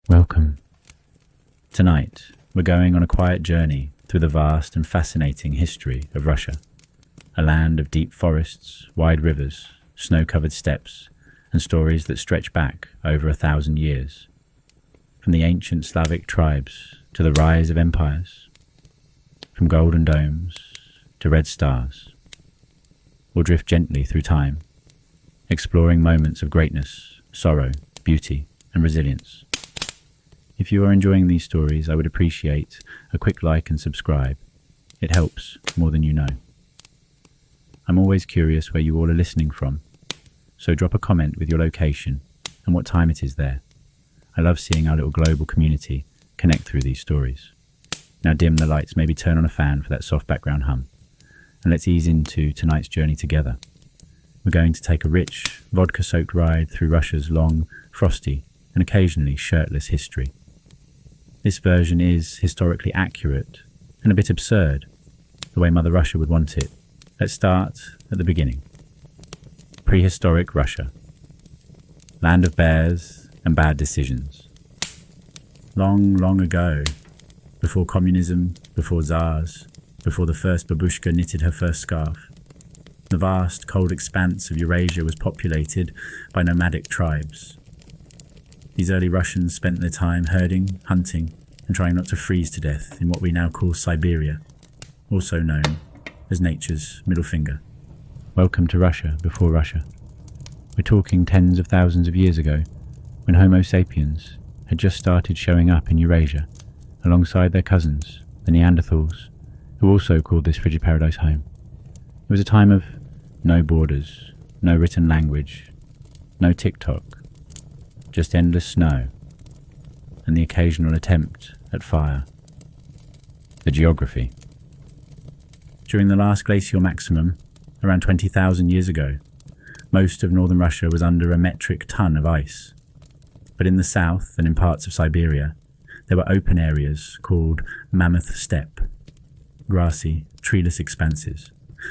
Welcome. Tonight, we're going on a quiet journey through the vast and fascinating history of Russia, a land of deep forests, wide rivers, snow-covered steppes, and stories that stretch back over 1,000 years. From the ancient Slavic tribes to the rise of empires, from golden domes to red stars, we'll drift gently through time, exploring moments of greatness, sorrow, beauty, and resilience. If you are enjoying these stories, I would appreciate a quick like and subscribe. It helps more than you know. I'm always curious where you all are listening from, so drop a comment with your location and what time it is there. I love seeing our little global community connect through these stories. Now dim the lights, maybe turn on a fan for that soft background hum, and let's ease into tonight's journey together. We're going to take a rich, vodka-soaked ride through Russia's long, frosty, and occasionally shirtless history. This version is historically accurate and a bit absurd, the way Mother Russia would want it. Let's start at the beginning. Prehistoric Russia. Land of bears and bad decisions. Long, long ago, before communism, before czars, before the first babushka knitted her first scarf, the vast, cold expanse of Eurasia was populated by nomadic tribes. These early Russians spent their time herding, hunting, and trying not to freeze to death in what we now call Siberia, also known as nature's middle finger. Welcome to Russia before Russia. We're talking tens of thousands of years ago, when Homo sapiens had just started showing up in Eurasia, alongside their cousins, the Neanderthals, who also called this frigid paradise home. It was a time of no borders, no written language, no TikTok, just endless snow, and the occasional attempt at fire. The geography. During the last glacial maximum, around 20,000 years ago, most of northern Russia was under a metric ton of ice. But in the south and in parts of Siberia, there were open areas called Mammoth Steppe, grassy, treeless expanses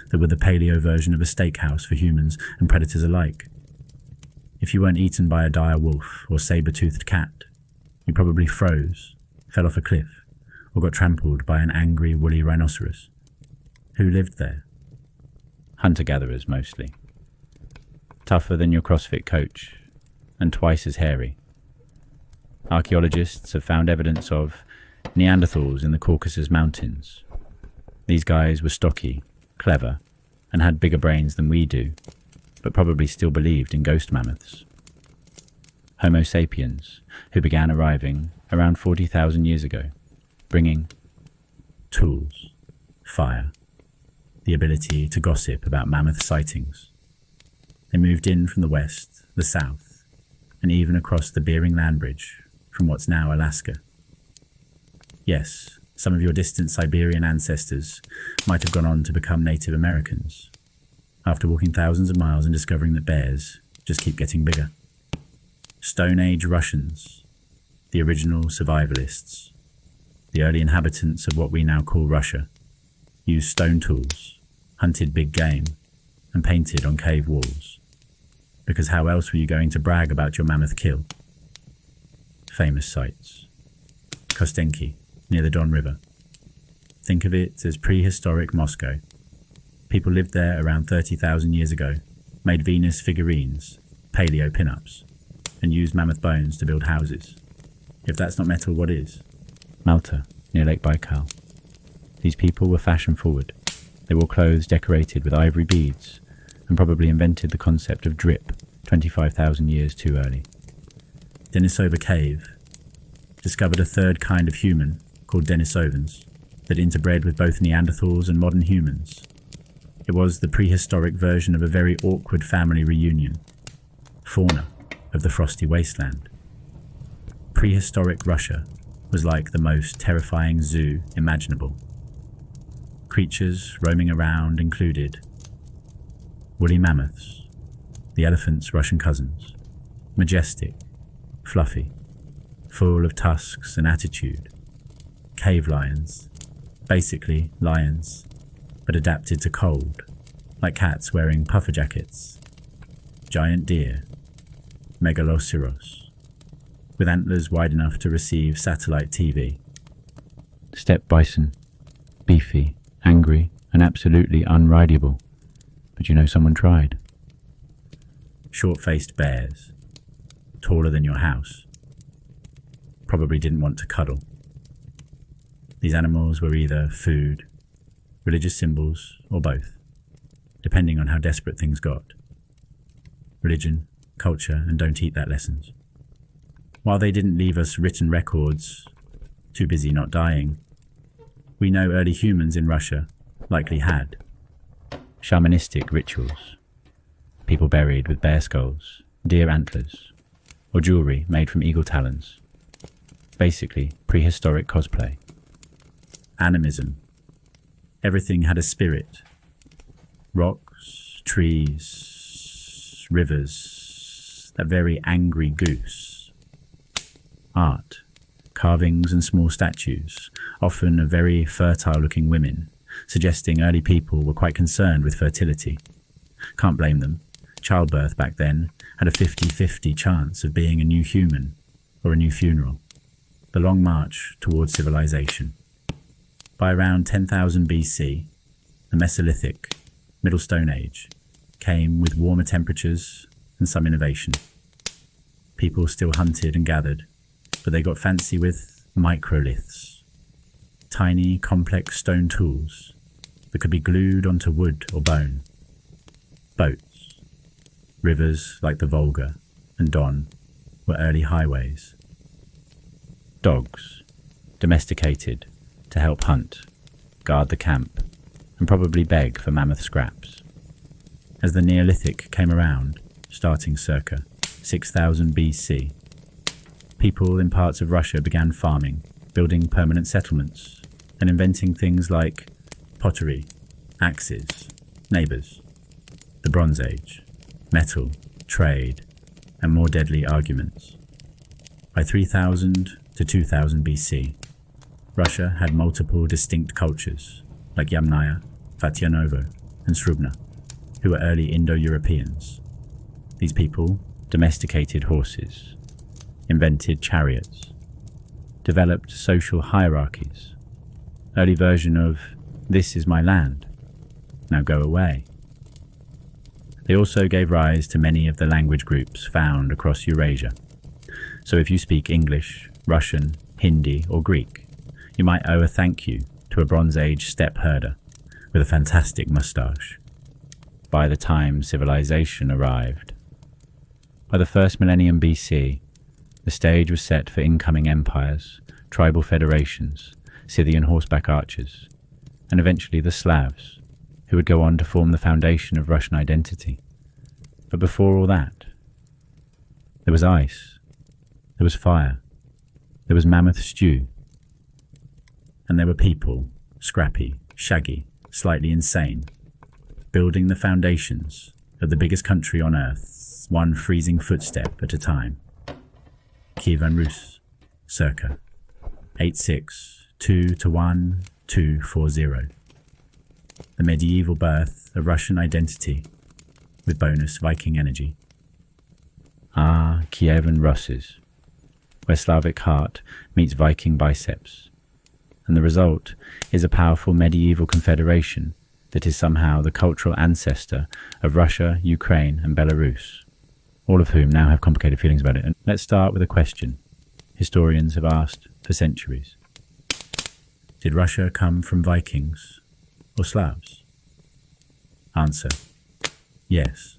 that were the paleo version of a steakhouse for humans and predators alike. If you weren't eaten by a dire wolf or saber-toothed cat, you probably froze, fell off a cliff, or got trampled by an angry, woolly rhinoceros. Who lived there? Hunter-gatherers, mostly. Tougher than your CrossFit coach, and twice as hairy. Archaeologists have found evidence of Neanderthals in the Caucasus Mountains. These guys were stocky, clever, and had bigger brains than we do, but probably still believed in ghost mammoths. Homo sapiens, who began arriving around 40,000 years ago, bringing tools, fire, the ability to gossip about mammoth sightings. They moved in from the west, the south, and even across the Bering Land Bridge from what's now Alaska. Yes, some of your distant Siberian ancestors might have gone on to become Native Americans, after walking thousands of miles and discovering that bears just keep getting bigger. Stone Age Russians, the original survivalists, the early inhabitants of what we now call Russia, used stone tools, hunted big game, and painted on cave walls. Because how else were you going to brag about your mammoth kill? Famous sites. Kostenki, near the Don River. Think of it as prehistoric Moscow. People lived there around 30,000 years ago, made Venus figurines, paleo pin-ups, and used mammoth bones to build houses. If that's not metal, what is? Malta, near Lake Baikal. These people were fashion-forward. They wore clothes decorated with ivory beads, and probably invented the concept of drip 25,000 years too early. Denisova Cave discovered a third kind of human, called Denisovans, that interbred with both Neanderthals and modern humans. It was the prehistoric version of a very awkward family reunion. Fauna of the frosty wasteland. Prehistoric Russia was like the most terrifying zoo imaginable. Creatures roaming around included woolly mammoths, the elephant's Russian cousins, majestic, fluffy, full of tusks and attitude, cave lions, basically lions, but adapted to cold, like cats wearing puffer jackets, giant deer, Megaloceros, with antlers wide enough to receive satellite TV. Steppe bison, beefy, angry, and absolutely unrideable. But you know someone tried. Short-faced bears, taller than your house. Probably didn't want to cuddle. These animals were either food, religious symbols, or both, depending on how desperate things got. Religion, culture, and don't eat that lessons. While they didn't leave us written records, too busy not dying, we know early humans in Russia likely had. Shamanistic rituals, people buried with bear skulls, deer antlers, or jewelry made from eagle talons. Basically, prehistoric cosplay. Animism. Everything had a spirit. Rocks, trees, rivers, that very angry goose. Art. Carvings and small statues, often of very fertile-looking women, suggesting early people were quite concerned with fertility. Can't blame them. Childbirth back then had a 50-50 chance of being a new human or a new funeral. The long march towards civilization. By around 10,000 BC, the Mesolithic, Middle Stone Age, came with warmer temperatures and some innovation. People still hunted and gathered, but they got fancy with microliths, tiny, complex stone tools that could be glued onto wood or bone. Boats, rivers like the Volga and Don were early highways. Dogs, domesticated to help hunt, guard the camp, and probably beg for mammoth scraps. As the Neolithic came around, starting circa 6000 BC, people in parts of Russia began farming, building permanent settlements, and inventing things like pottery, axes, neighbours, the Bronze Age, metal, trade, and more deadly arguments. By 3000 to 2000 BC, Russia had multiple distinct cultures, like Yamnaya, Vatyanovo, and Srubna, who were early Indo-Europeans. These people domesticated horses, invented chariots, developed social hierarchies, early version of "this is my land, now go away." They also gave rise to many of the language groups found across Eurasia. So if you speak English, Russian, Hindi, or Greek, you might owe a thank you to a Bronze Age steppe herder with a fantastic moustache. By the time civilization arrived, by the first millennium BC, the stage was set for incoming empires, tribal federations, Scythian horseback archers, and eventually the Slavs, who would go on to form the foundation of Russian identity. But before all that, there was ice, there was fire, there was mammoth stew, and there were people, scrappy, shaggy, slightly insane, building the foundations of the biggest country on earth, one freezing footstep at a time. Kievan Rus, circa 862 to 1240. The medieval birth of Russian identity with bonus Viking energy. Kievan Russes, where Slavic heart meets Viking biceps. And the result is a powerful medieval confederation that is somehow the cultural ancestor of Russia, Ukraine, and Belarus, all of whom now have complicated feelings about it. And let's start with a question historians have asked for centuries. Did Russia come from Vikings or Slavs? Answer: yes.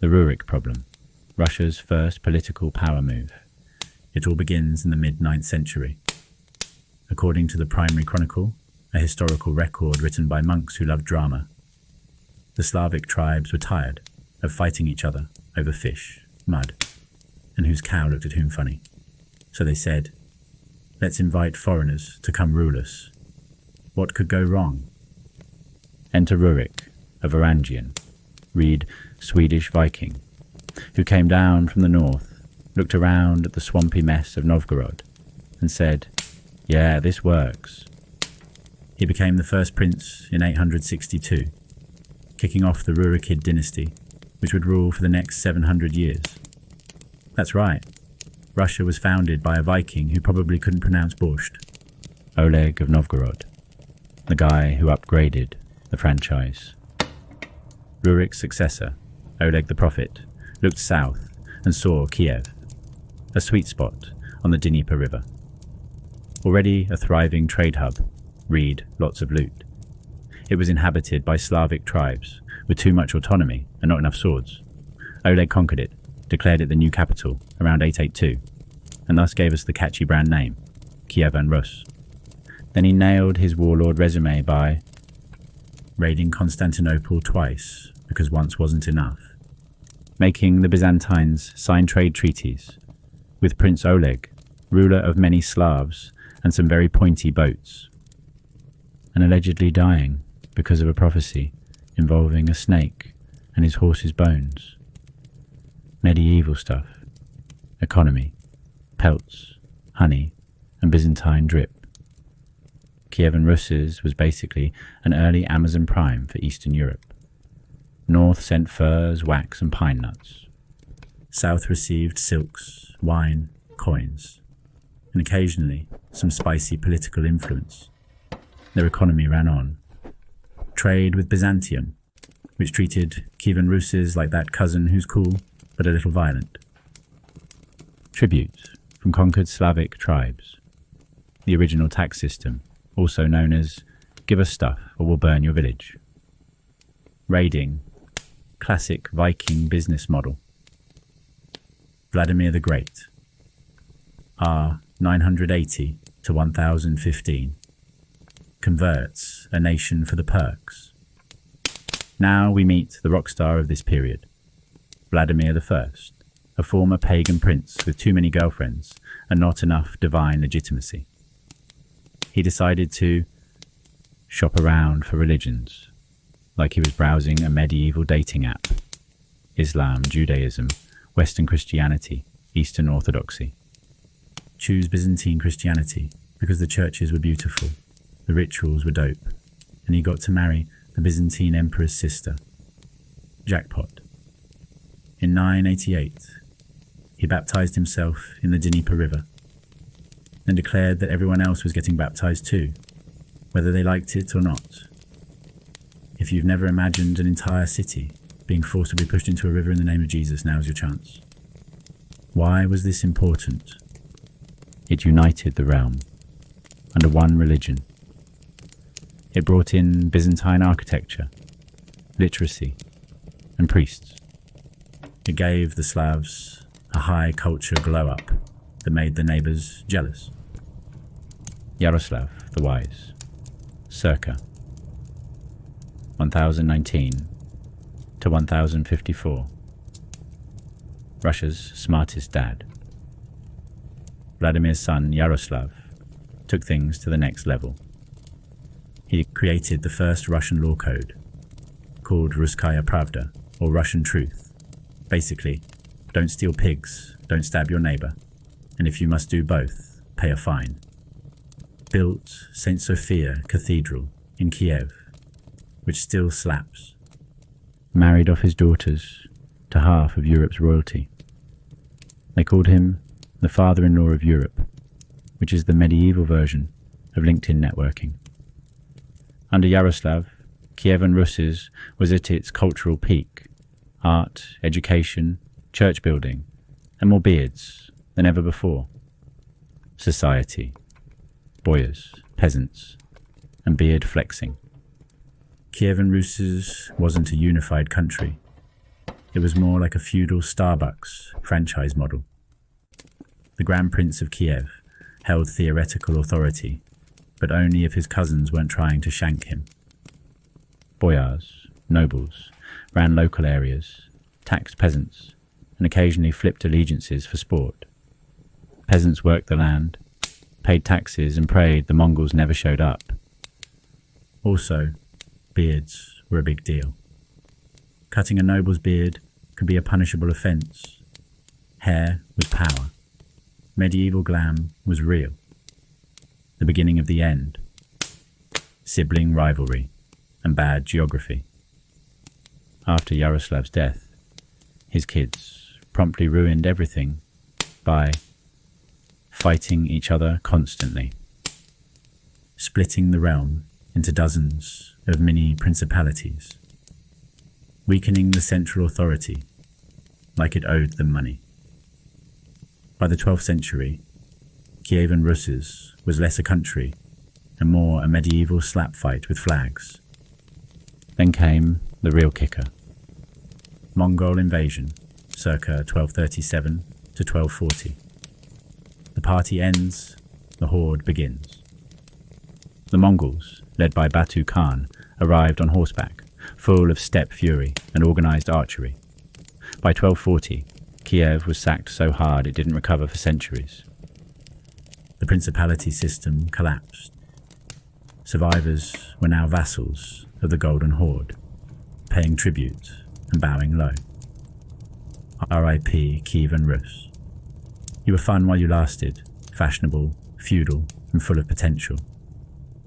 The Rurik problem, Russia's first political power move. It all begins in the mid-9th century. According to the Primary Chronicle, a historical record written by monks who loved drama, the Slavic tribes were tired of fighting each other over fish, mud, and whose cow looked at whom funny. So they said, let's invite foreigners to come rule us. What could go wrong? Enter Rurik, a Varangian, read Swedish Viking, who came down from the north, looked around at the swampy mess of Novgorod, and said, yeah, this works. He became the first prince in 862, kicking off the Rurikid dynasty, which would rule for the next 700 years. That's right. Russia was founded by a Viking who probably couldn't pronounce borscht. Oleg of Novgorod, the guy who upgraded the franchise. Rurik's successor, Oleg the Prophet, looked south and saw Kiev, a sweet spot on the Dnieper River. Already a thriving trade hub, read lots of loot. It was inhabited by Slavic tribes with too much autonomy and not enough swords. Oleg conquered it, declared it the new capital around 882, and thus gave us the catchy brand name, Kievan Rus. Then he nailed his warlord resume by raiding Constantinople twice, because once wasn't enough, making the Byzantines sign trade treaties with Prince Oleg, ruler of many Slavs and some very pointy boats, and allegedly dying because of a prophecy involving a snake and his horse's bones. Medieval stuff, economy, pelts, honey, and Byzantine drip. Kievan Rus's was basically an early Amazon Prime for Eastern Europe. North sent furs, wax, and pine nuts. South received silks, wine, coins, and occasionally some spicy political influence. Their economy ran on. Trade with Byzantium, which treated Kievan Rus's like that cousin who's cool but a little violent. Tribute from conquered Slavic tribes. The original tax system, also known as give us stuff or we'll burn your village. Raiding, classic Viking business model. Vladimir the Great, R 980 to 1015, converts a nation for the perks. Now we meet the rock star of this period, Vladimir I, a former pagan prince with too many girlfriends and not enough divine legitimacy. He decided to shop around for religions, like he was browsing a medieval dating app. Islam, Judaism, Western Christianity, Eastern Orthodoxy. Choose Byzantine Christianity because the churches were beautiful, the rituals were dope, and he got to marry the Byzantine emperor's sister. Jackpot. In 988, he baptized himself in the Dnieper River and declared that everyone else was getting baptized too, whether they liked it or not. If you've never imagined an entire city being forcibly pushed into a river in the name of Jesus, now's your chance. Why was this important? It united the realm under one religion. It brought in Byzantine architecture, literacy, and priests. It gave the Slavs a high culture glow-up that made the neighbours jealous. Yaroslav the Wise, circa 1019 to 1054. Russia's smartest dad. Vladimir's son Yaroslav took things to the next level. He created the first Russian law code, called Russkaya Pravda, or Russian Truth. Basically, don't steal pigs, don't stab your neighbour, and if you must do both, pay a fine. Built St. Sophia Cathedral in Kiev, which still slaps. Married off his daughters to half of Europe's royalty. They called him the father-in-law of Europe, which is the medieval version of LinkedIn networking. Under Yaroslav, Kievan Rus's was at its cultural peak. Art, education, church building, and more beards than ever before. Society, boyars, peasants, and beard flexing. Kievan Rus's wasn't a unified country. It was more like a feudal Starbucks franchise model. The Grand Prince of Kiev held theoretical authority, but only if his cousins weren't trying to shank him. Boyars, nobles, ran local areas, taxed peasants, and occasionally flipped allegiances for sport. Peasants worked the land, paid taxes, and prayed the Mongols never showed up. Also, beards were a big deal. Cutting a noble's beard could be a punishable offence. Hair was power. Medieval glam was real. The beginning of the end. Sibling rivalry and bad geography. After Yaroslav's death, his kids promptly ruined everything by fighting each other constantly, splitting the realm into dozens of mini principalities, weakening the central authority like it owed them money. By the 12th century, Kievan Rus' was less a country and more a medieval slap fight with flags. Then came the real kicker. Mongol invasion, circa 1237 to 1240. The party ends, the horde begins. The Mongols, led by Batu Khan, arrived on horseback, full of steppe fury and organized archery. By 1240, Kiev was sacked so hard it didn't recover for centuries. The principality system collapsed. Survivors were now vassals of the Golden Horde, paying tribute and bowing low. R.I.P. Kievan Rus. You were fun while you lasted, fashionable, feudal, and full of potential,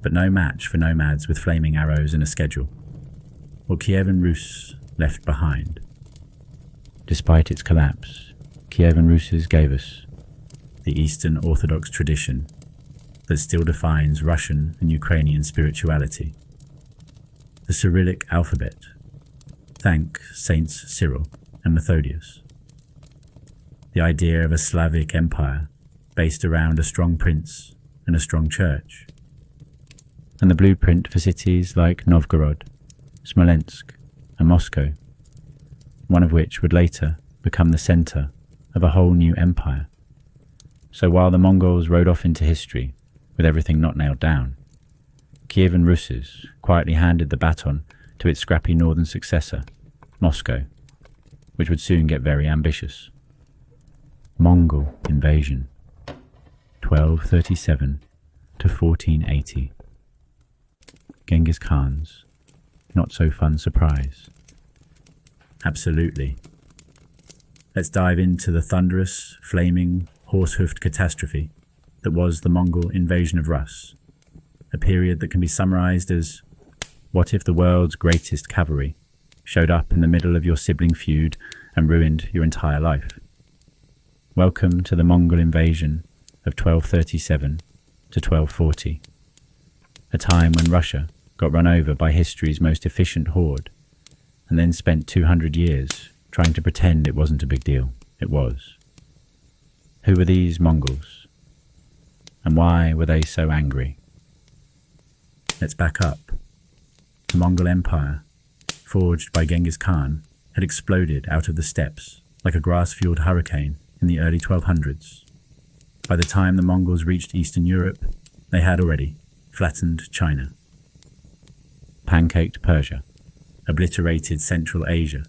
but no match for nomads with flaming arrows and a schedule. What Kievan Rus left behind. Despite its collapse, Kievan Rus gave us the Eastern Orthodox tradition that still defines Russian and Ukrainian spirituality. The Cyrillic alphabet, thank Saints Cyril and Methodius. The idea of a Slavic empire based around a strong prince and a strong church. And the blueprint for cities like Novgorod, Smolensk and Moscow, one of which would later become the center of a whole new empire. So while the Mongols rode off into history with everything not nailed down, Kievan Rus quietly handed the baton to its scrappy northern successor, Moscow, which would soon get very ambitious. Mongol invasion, 1237 to 1480. Genghis Khan's not-so-fun surprise. Absolutely. Let's dive into the thunderous, flaming, horse-hoofed catastrophe that was the Mongol invasion of Rus, a period that can be summarized as, what if the world's greatest cavalry showed up in the middle of your sibling feud and ruined your entire life? Welcome to the Mongol invasion of 1237 to 1240, a time when Russia got run over by history's most efficient horde, and then spent 200 years trying to pretend it wasn't a big deal. It was. Who were these Mongols? And why were they so angry? Let's back up. The Mongol Empire, forged by Genghis Khan, had exploded out of the steppes like a grass-fueled hurricane in the early 1200s. By the time the Mongols reached Eastern Europe, they had already flattened China, pancaked Persia, obliterated Central Asia,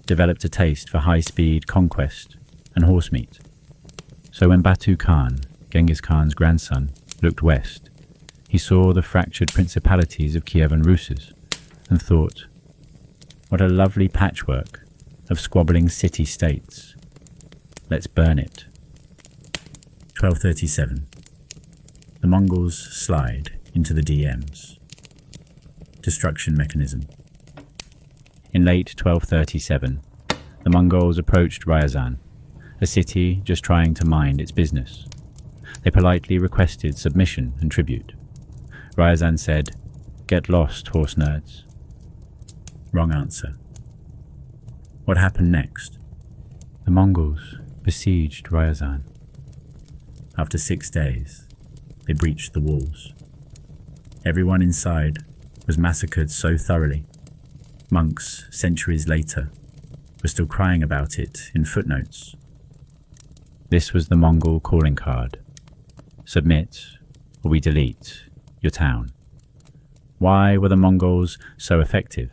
developed a taste for high-speed conquest and horse meat. So when Batu Khan, Genghis Khan's grandson, looked west, he saw the fractured principalities of Kievan Rus and thought, what a lovely patchwork of squabbling city-states. Let's burn it. 1237. The Mongols slide into the DMs. Destruction mechanism. In late 1237, the Mongols approached Ryazan, a city just trying to mind its business. They politely requested submission and tribute. Ryazan said, "Get lost, horse nerds." Wrong answer. What happened next? The Mongols besieged Ryazan. After 6 days, they breached the walls. Everyone inside was massacred so thoroughly, monks, centuries later, were still crying about it in footnotes. This was the Mongol calling card. Submit, or we delete your town. Why were the Mongols so effective?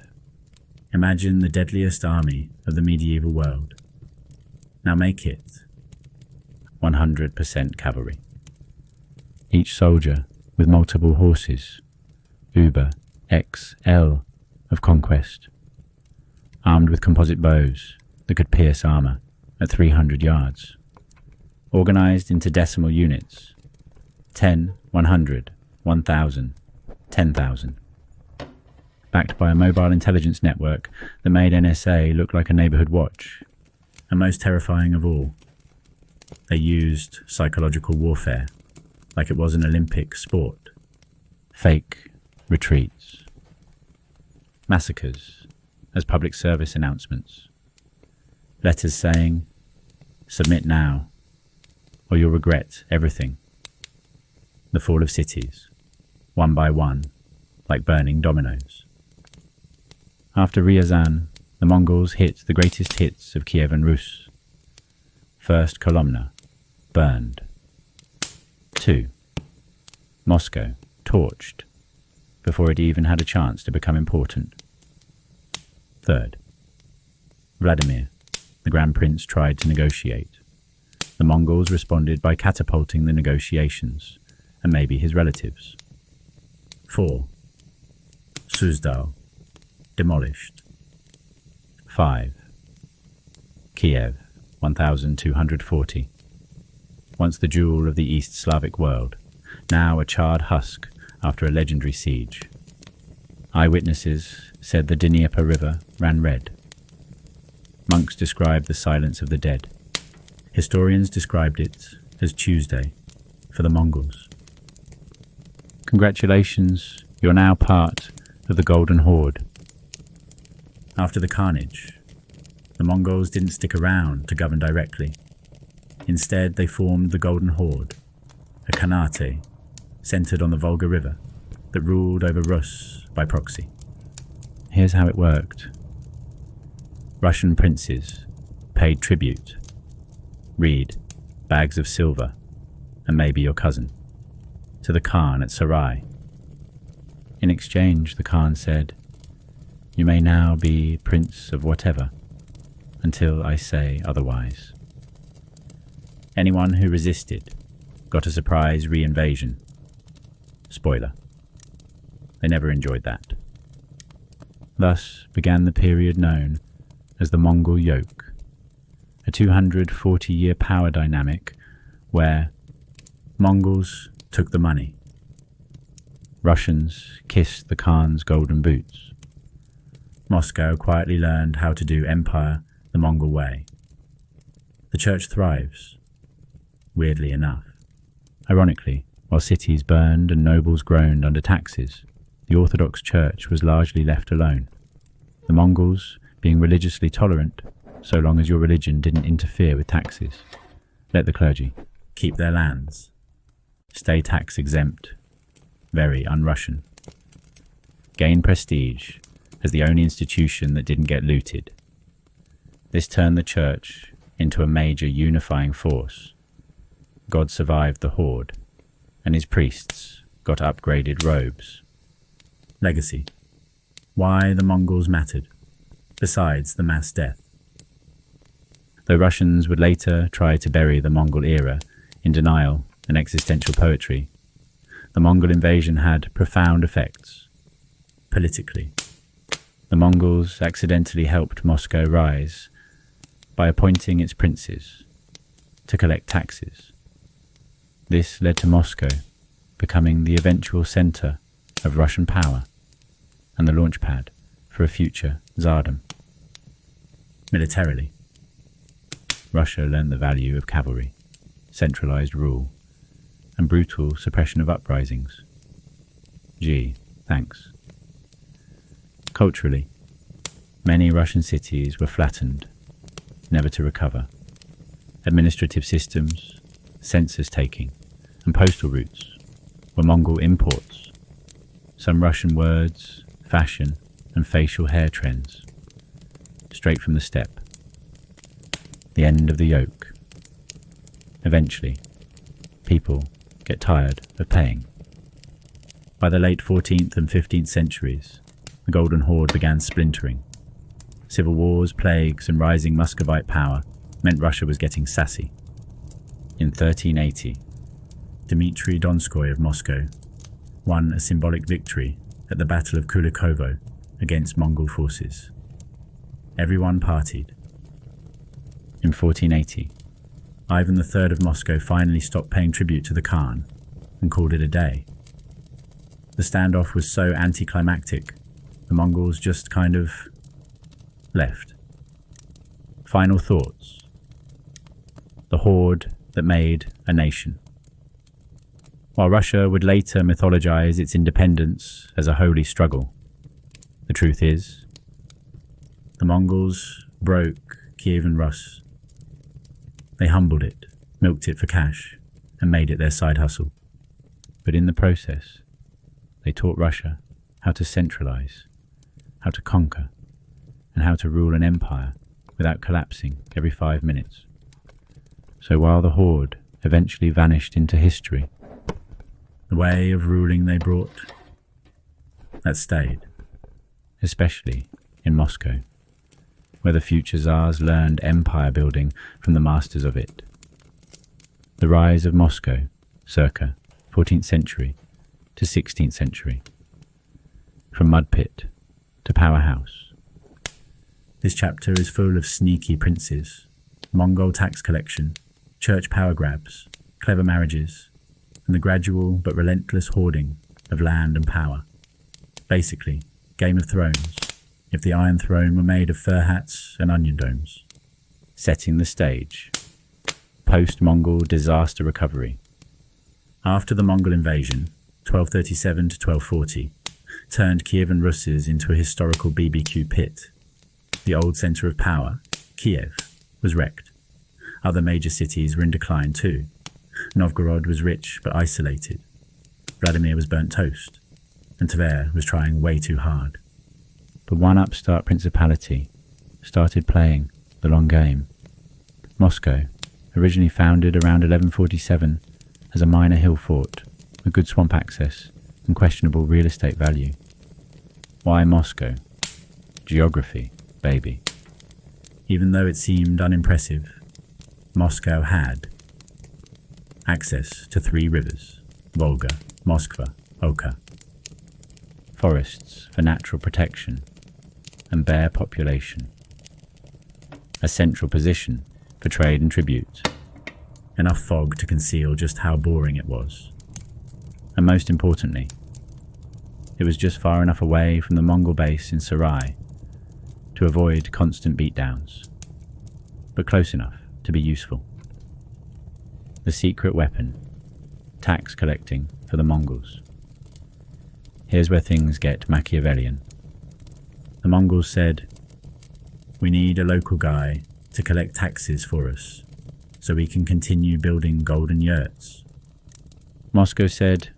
Imagine the deadliest army of the medieval world. Now make it 100% cavalry. Each soldier with multiple horses, Uber XL of conquest, armed with composite bows that could pierce armor at 300 yards, organized into decimal units, 10, 100, 1,000, 10,000. Backed by a mobile intelligence network that made NSA look like a neighborhood watch. And most terrifying of all, They used psychological warfare like it was an Olympic sport. Fake retreats. Massacres as public service announcements. Letters saying, "Submit now, or you'll regret everything." The fall of cities, one by one, like burning dominoes. After Ryazan, the Mongols hit the greatest hits of Kievan Rus. First Kolomna, burned. 2. Moscow, torched, before it even had a chance to become important. 3rd. Vladimir, the Grand Prince, tried to negotiate. The Mongols responded by catapulting the negotiations, and maybe his relatives. 4. Suzdal, demolished. 5. Kiev, 1240. Once the jewel of the East Slavic world, now a charred husk after a legendary siege. Eyewitnesses said the Dnieper River ran red. Monks described the silence of the dead. Historians described it as Tuesday for the Mongols. Congratulations, you're now part of the Golden Horde. After the carnage, the Mongols didn't stick around to govern directly. Instead, they formed the Golden Horde, a Khanate centered on the Volga River that ruled over Rus by proxy. Here's how it worked. Russian princes paid tribute. Read, bags of silver, and maybe your cousin, to the Khan at Sarai. In exchange, the Khan said, "You may now be prince of whatever, until I say otherwise." Anyone who resisted got a surprise re-invasion. Spoiler. They never enjoyed that. Thus began the period known as the Mongol Yoke, a 240-year power dynamic where Mongols took the money. Russians kissed the Khan's golden boots. Moscow quietly learned how to do empire the Mongol way. The church thrives, weirdly enough. Ironically, while cities burned and nobles groaned under taxes, the Orthodox Church was largely left alone. The Mongols being religiously tolerant, so long as your religion didn't interfere with taxes. Let the clergy keep their lands. Stay tax exempt. Very un-Russian. Gain prestige as the only institution that didn't get looted. This turned the church into a major unifying force. God survived the horde, and his priests got upgraded robes. Legacy. Why the Mongols mattered, besides the mass death. Though Russians would later try to bury the Mongol era in denial and existential poetry, the Mongol invasion had profound effects. Politically, the Mongols accidentally helped Moscow rise by appointing its princes to collect taxes. This led to Moscow becoming the eventual center of Russian power and the launchpad for a future Tsardom. Militarily, Russia learned the value of cavalry, centralized rule, and brutal suppression of uprisings. Gee, thanks. Culturally, many Russian cities were flattened, never to recover. Administrative systems, census-taking, and postal routes were Mongol imports. Some Russian words, fashion, and facial hair trends, straight from the steppe. The end of the yoke. Eventually, people get tired of paying. By the late 14th and 15th centuries, the Golden Horde began splintering. Civil wars, plagues, and rising Muscovite power meant Russia was getting sassy. In 1380, Dmitry Donskoy of Moscow won a symbolic victory at the Battle of Kulikovo against Mongol forces. Everyone partied. In 1480, Ivan III of Moscow finally stopped paying tribute to the Khan and called it a day. The standoff was so anticlimactic, the Mongols just kind of left. Final thoughts. The Horde that made a nation. While Russia would later mythologize its independence as a holy struggle, the truth is, the Mongols broke Kievan Rus. They humbled it, milked it for cash, and made it their side hustle. But in the process, they taught Russia how to centralize, how to conquer, and how to rule an empire without collapsing every 5 minutes. So while the horde eventually vanished into history, the way of ruling they brought, that stayed, especially in Moscow, where the future Tsars learned empire building from the masters of it. The rise of Moscow, circa 14th century to 16th century, from mud pit to powerhouse. This chapter is full of sneaky princes, Mongol tax collection, church power grabs, clever marriages, and the gradual but relentless hoarding of land and power. Basically, Game of Thrones, if the Iron Throne were made of fur hats and onion domes. Setting the stage. Post-Mongol disaster recovery. After the Mongol invasion, 1237 to 1240, turned Kievan Russes into a historical BBQ pit. The old centre of power, Kiev, was wrecked. Other major cities were in decline too. Novgorod was rich but isolated. Vladimir was burnt toast, and Tver was trying way too hard. But one upstart principality started playing the long game. Moscow, originally founded around 1147 as a minor hill fort with good swamp access and questionable real estate value. Why Moscow? Geography, baby. Even though it seemed unimpressive, Moscow had access to 3 rivers, Volga, Moskva, Oka, forests for natural protection, and bare population, a central position for trade and tribute, enough fog to conceal just how boring it was, and most importantly, it was just far enough away from the Mongol base in Sarai to avoid constant beatdowns, but close enough to be useful. The secret weapon, tax collecting for the Mongols. Here's where things get Machiavellian. The Mongols said, "We need a local guy to collect taxes for us, so we can continue building golden yurts." Moscow said,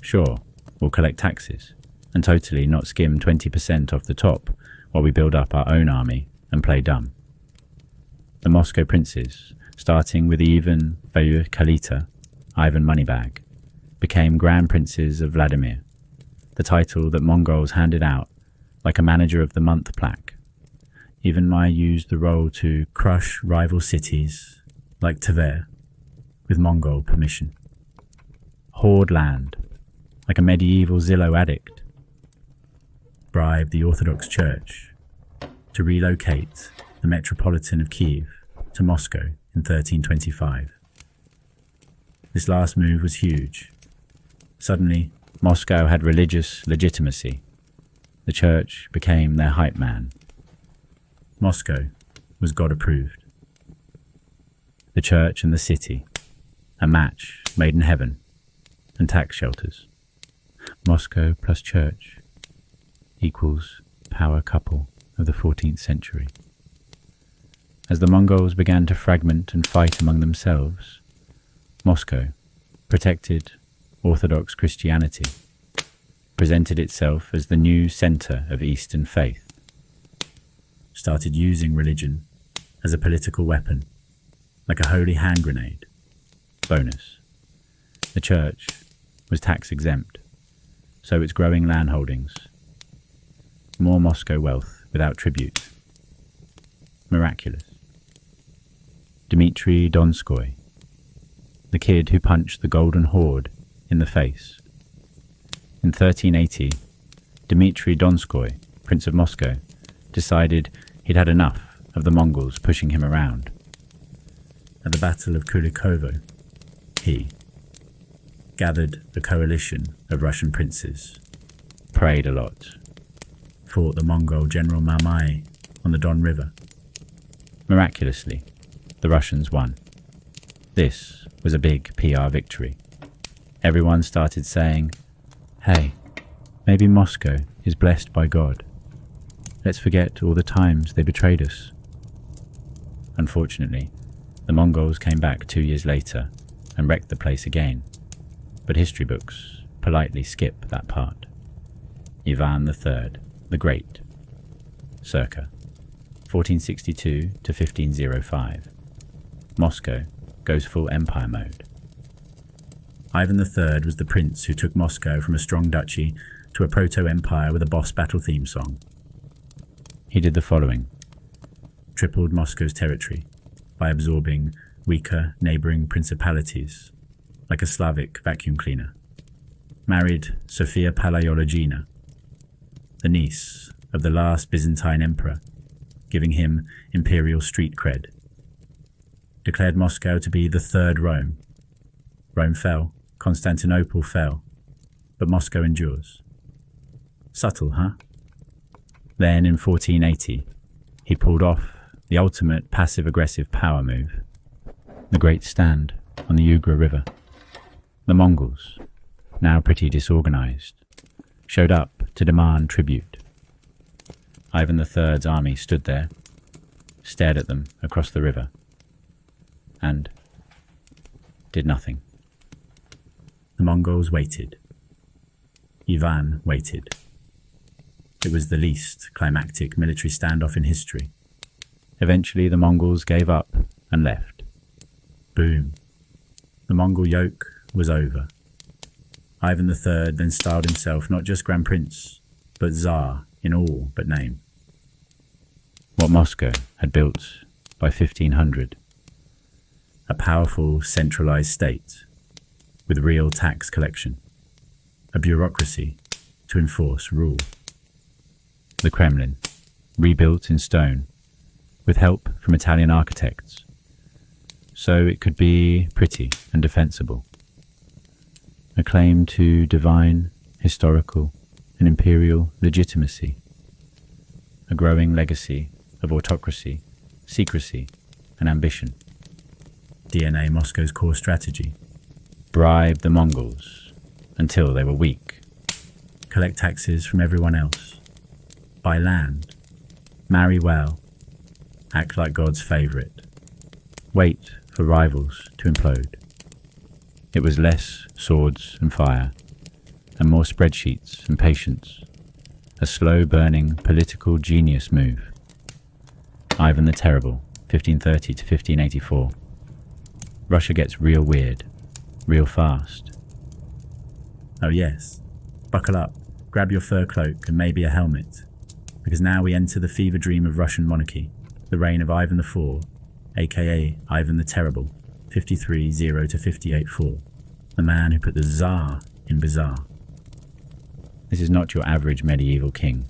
"Sure, we'll collect taxes, and totally not skim 20% off the top while we build up our own army and play dumb." The Moscow princes, starting with Ivan Feyur Kalita, Ivan Moneybag, became Grand Princes of Vladimir, the title that Mongols handed out like a Manager of the Month plaque. Ivan Mai used the role to crush rival cities like Tver with Mongol permission. Hoard land like a medieval Zillow addict. Bribe the Orthodox Church to relocate the Metropolitan of Kiev to Moscow in 1325. This last move was huge. Suddenly, Moscow had religious legitimacy. The church became their hype man. Moscow was God-approved. The church and the city, a match made in heaven, and tax shelters. Moscow plus church equals power couple of the 14th century. As the Mongols began to fragment and fight among themselves, Moscow, protected Orthodox Christianity, presented itself as the new center of Eastern faith, started using religion as a political weapon, like a holy hand grenade. Bonus: the church was tax exempt, so its growing land holdings. More Moscow wealth without tribute. Miraculous. Dmitry Donskoy, the kid who punched the Golden Horde in the face. In 1380, Dmitry Donskoy, Prince of Moscow, decided he'd had enough of the Mongols pushing him around. At the Battle of Kulikovo, he gathered a coalition of Russian princes, prayed a lot, fought the Mongol general Mamai on the Don River. Miraculously, the Russians won. This was a big PR victory. Everyone started saying, "Hey, maybe Moscow is blessed by God. Let's forget all the times they betrayed us." Unfortunately, the Mongols came back 2 years later and wrecked the place again, but history books politely skip that part. Ivan III, the Great, circa 1462 to 1505. Moscow goes full empire mode. Ivan III was the prince who took Moscow from a strong duchy to a proto-empire with a boss battle theme song. He did the following: tripled Moscow's territory by absorbing weaker neighbouring principalities, like a Slavic vacuum cleaner. Married Sophia Palaiologina, the niece of the last Byzantine emperor, giving him imperial street cred. Declared Moscow to be the third Rome. Rome fell, Constantinople fell, but Moscow endures. Subtle, huh? Then in 1480, he pulled off the ultimate passive-aggressive power move, the Great Stand on the Ugra River. The Mongols, now pretty disorganized, showed up to demand tribute. Ivan III's army stood there, stared at them across the river, and did nothing. The Mongols waited. Ivan waited. It was the least climactic military standoff in history. Eventually the Mongols gave up and left. Boom. The Mongol yoke was over. Ivan III then styled himself not just Grand Prince, but Tsar in all but name. What Moscow had built by 1500, a powerful centralized state with real tax collection, a bureaucracy to enforce rule. The Kremlin, rebuilt in stone, with help from Italian architects, so it could be pretty and defensible. A claim to divine, historical, and imperial legitimacy. A growing legacy of autocracy, secrecy, and ambition. DNA Moscow's core strategy. Bribe the Mongols until they were weak. Collect taxes from everyone else. Buy land. Marry well. Act like God's favourite. Wait for rivals to implode. It was less swords and fire, and more spreadsheets and patience. A slow-burning political genius move. Ivan the Terrible, 1530 to 1584. Russia gets real weird, real fast. Oh yes, buckle up, grab your fur cloak and maybe a helmet, because now we enter the fever dream of Russian monarchy, the reign of Ivan IV, aka Ivan the Terrible, 53-0 to 58-4, the man who put the Tsar in bizarre. This is not your average medieval king.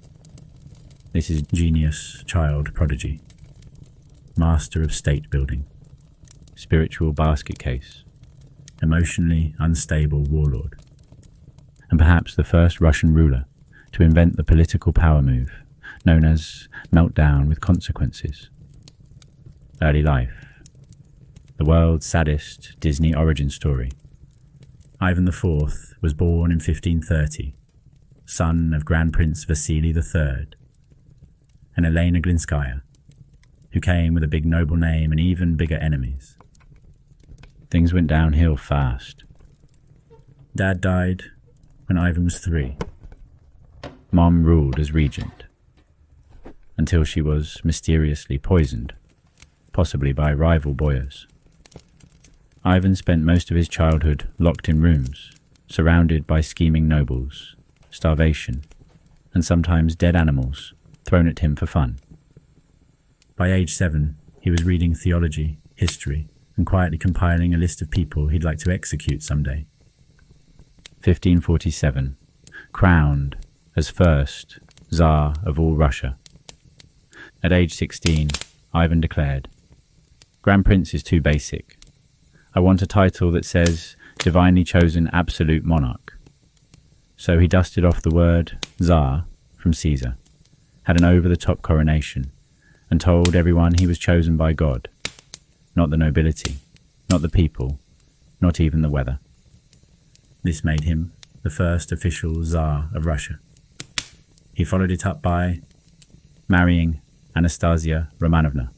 This is genius child prodigy, master of state building, spiritual basket case, emotionally unstable warlord, and perhaps the first Russian ruler to invent the political power move known as meltdown with consequences. Early life. The world's saddest Disney origin story. Ivan IV was born in 1530, son of Grand Prince Vasily III and Elena Glinskaya, who came with a big noble name and even bigger enemies. Things went downhill fast. Dad died when Ivan was 3. Mom ruled as regent, until she was mysteriously poisoned, possibly by rival boyars. Ivan spent most of his childhood locked in rooms, surrounded by scheming nobles, starvation, and sometimes dead animals thrown at him for fun. By age 7, he was reading theology, history, and quietly compiling a list of people he'd like to execute someday. 1547, crowned as first Tsar of all Russia. At age 16, Ivan declared, "Grand Prince is too basic. I want a title that says divinely chosen absolute monarch." So he dusted off the word Tsar from Caesar, had an over-the-top coronation, and told everyone he was chosen by God, not the nobility, not the people, not even the weather. This made him the first official Tsar of Russia. He followed it up by marrying Anastasia Romanovna.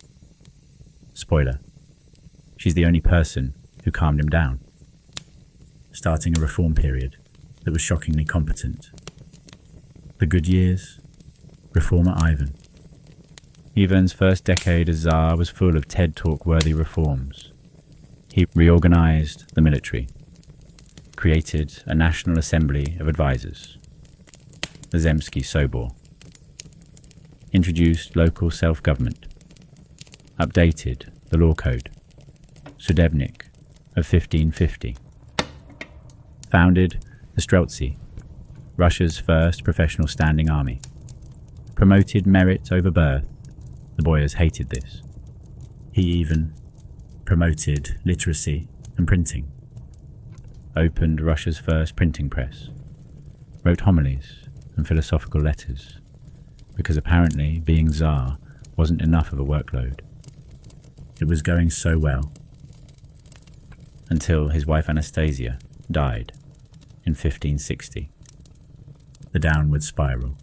Spoiler, she's the only person who calmed him down, starting a reform period that was shockingly competent. The good years, reformer Ivan. Ivan's first decade as Tsar was full of TED Talk-worthy reforms. He reorganized the military, created a National Assembly of Advisors, the Zemsky Sobor, introduced local self-government, updated the law code, Sudebnik of 1550, founded the Streltsy, Russia's first professional standing army, promoted merit over birth. The boyars hated this. He even promoted literacy and printing, opened Russia's first printing press, wrote homilies and philosophical letters, because apparently being Tsar wasn't enough of a workload. It was going so well, until his wife Anastasia died in 1560. The downward spiral.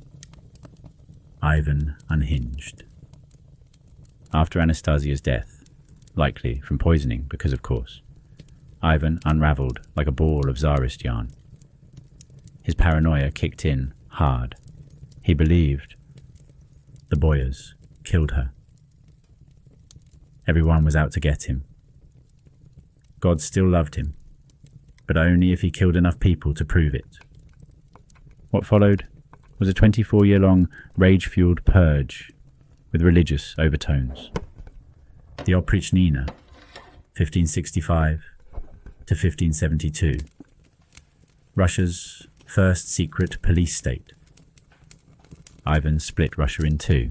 Ivan unhinged. After Anastasia's death, likely from poisoning because of course, Ivan unravelled like a ball of Tsarist yarn. His paranoia kicked in hard. He believed the boyars killed her. Everyone was out to get him. God still loved him, but only if he killed enough people to prove it. What followed was a 24-year-long rage-fueled purge with religious overtones. The Oprichnina, 1565 to 1572, Russia's first secret police state. Ivan split Russia in two.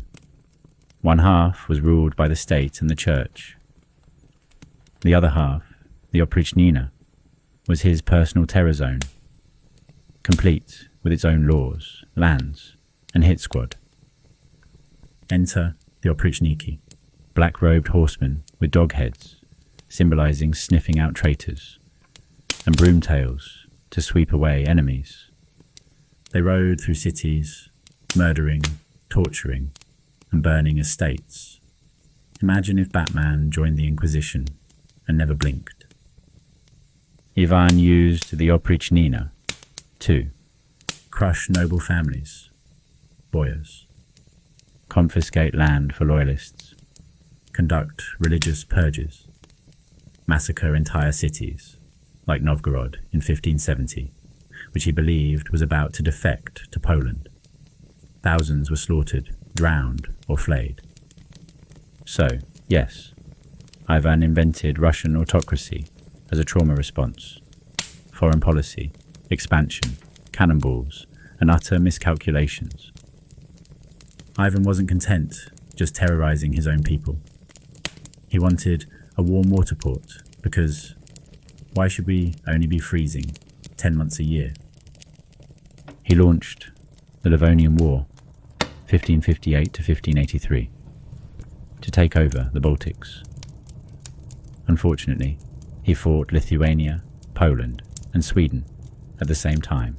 One half was ruled by the state and the church. The other half, the Oprichnina, was his personal terror zone, complete with its own laws, lands, and hit squad. Enter the Oprichniki, black-robed horsemen with dog heads, symbolizing sniffing out traitors, and broom tails to sweep away enemies. They rode through cities, murdering, torturing, and burning estates. Imagine if Batman joined the Inquisition and never blinked. Ivan used the Oprichnina to crush noble families, boyars, confiscate land for loyalists, conduct religious purges, massacre entire cities, like Novgorod in 1570, which he believed was about to defect to Poland. Thousands were slaughtered, drowned, or flayed. So, yes, Ivan invented Russian autocracy as a trauma response, foreign policy, expansion, cannonballs, and utter miscalculations. Ivan wasn't content just terrorizing his own people. He wanted a warm water port because why should we only be freezing 10 months a year? He launched the Livonian War, 1558 to 1583, to take over the Baltics. Unfortunately, he fought Lithuania, Poland, and Sweden at the same time.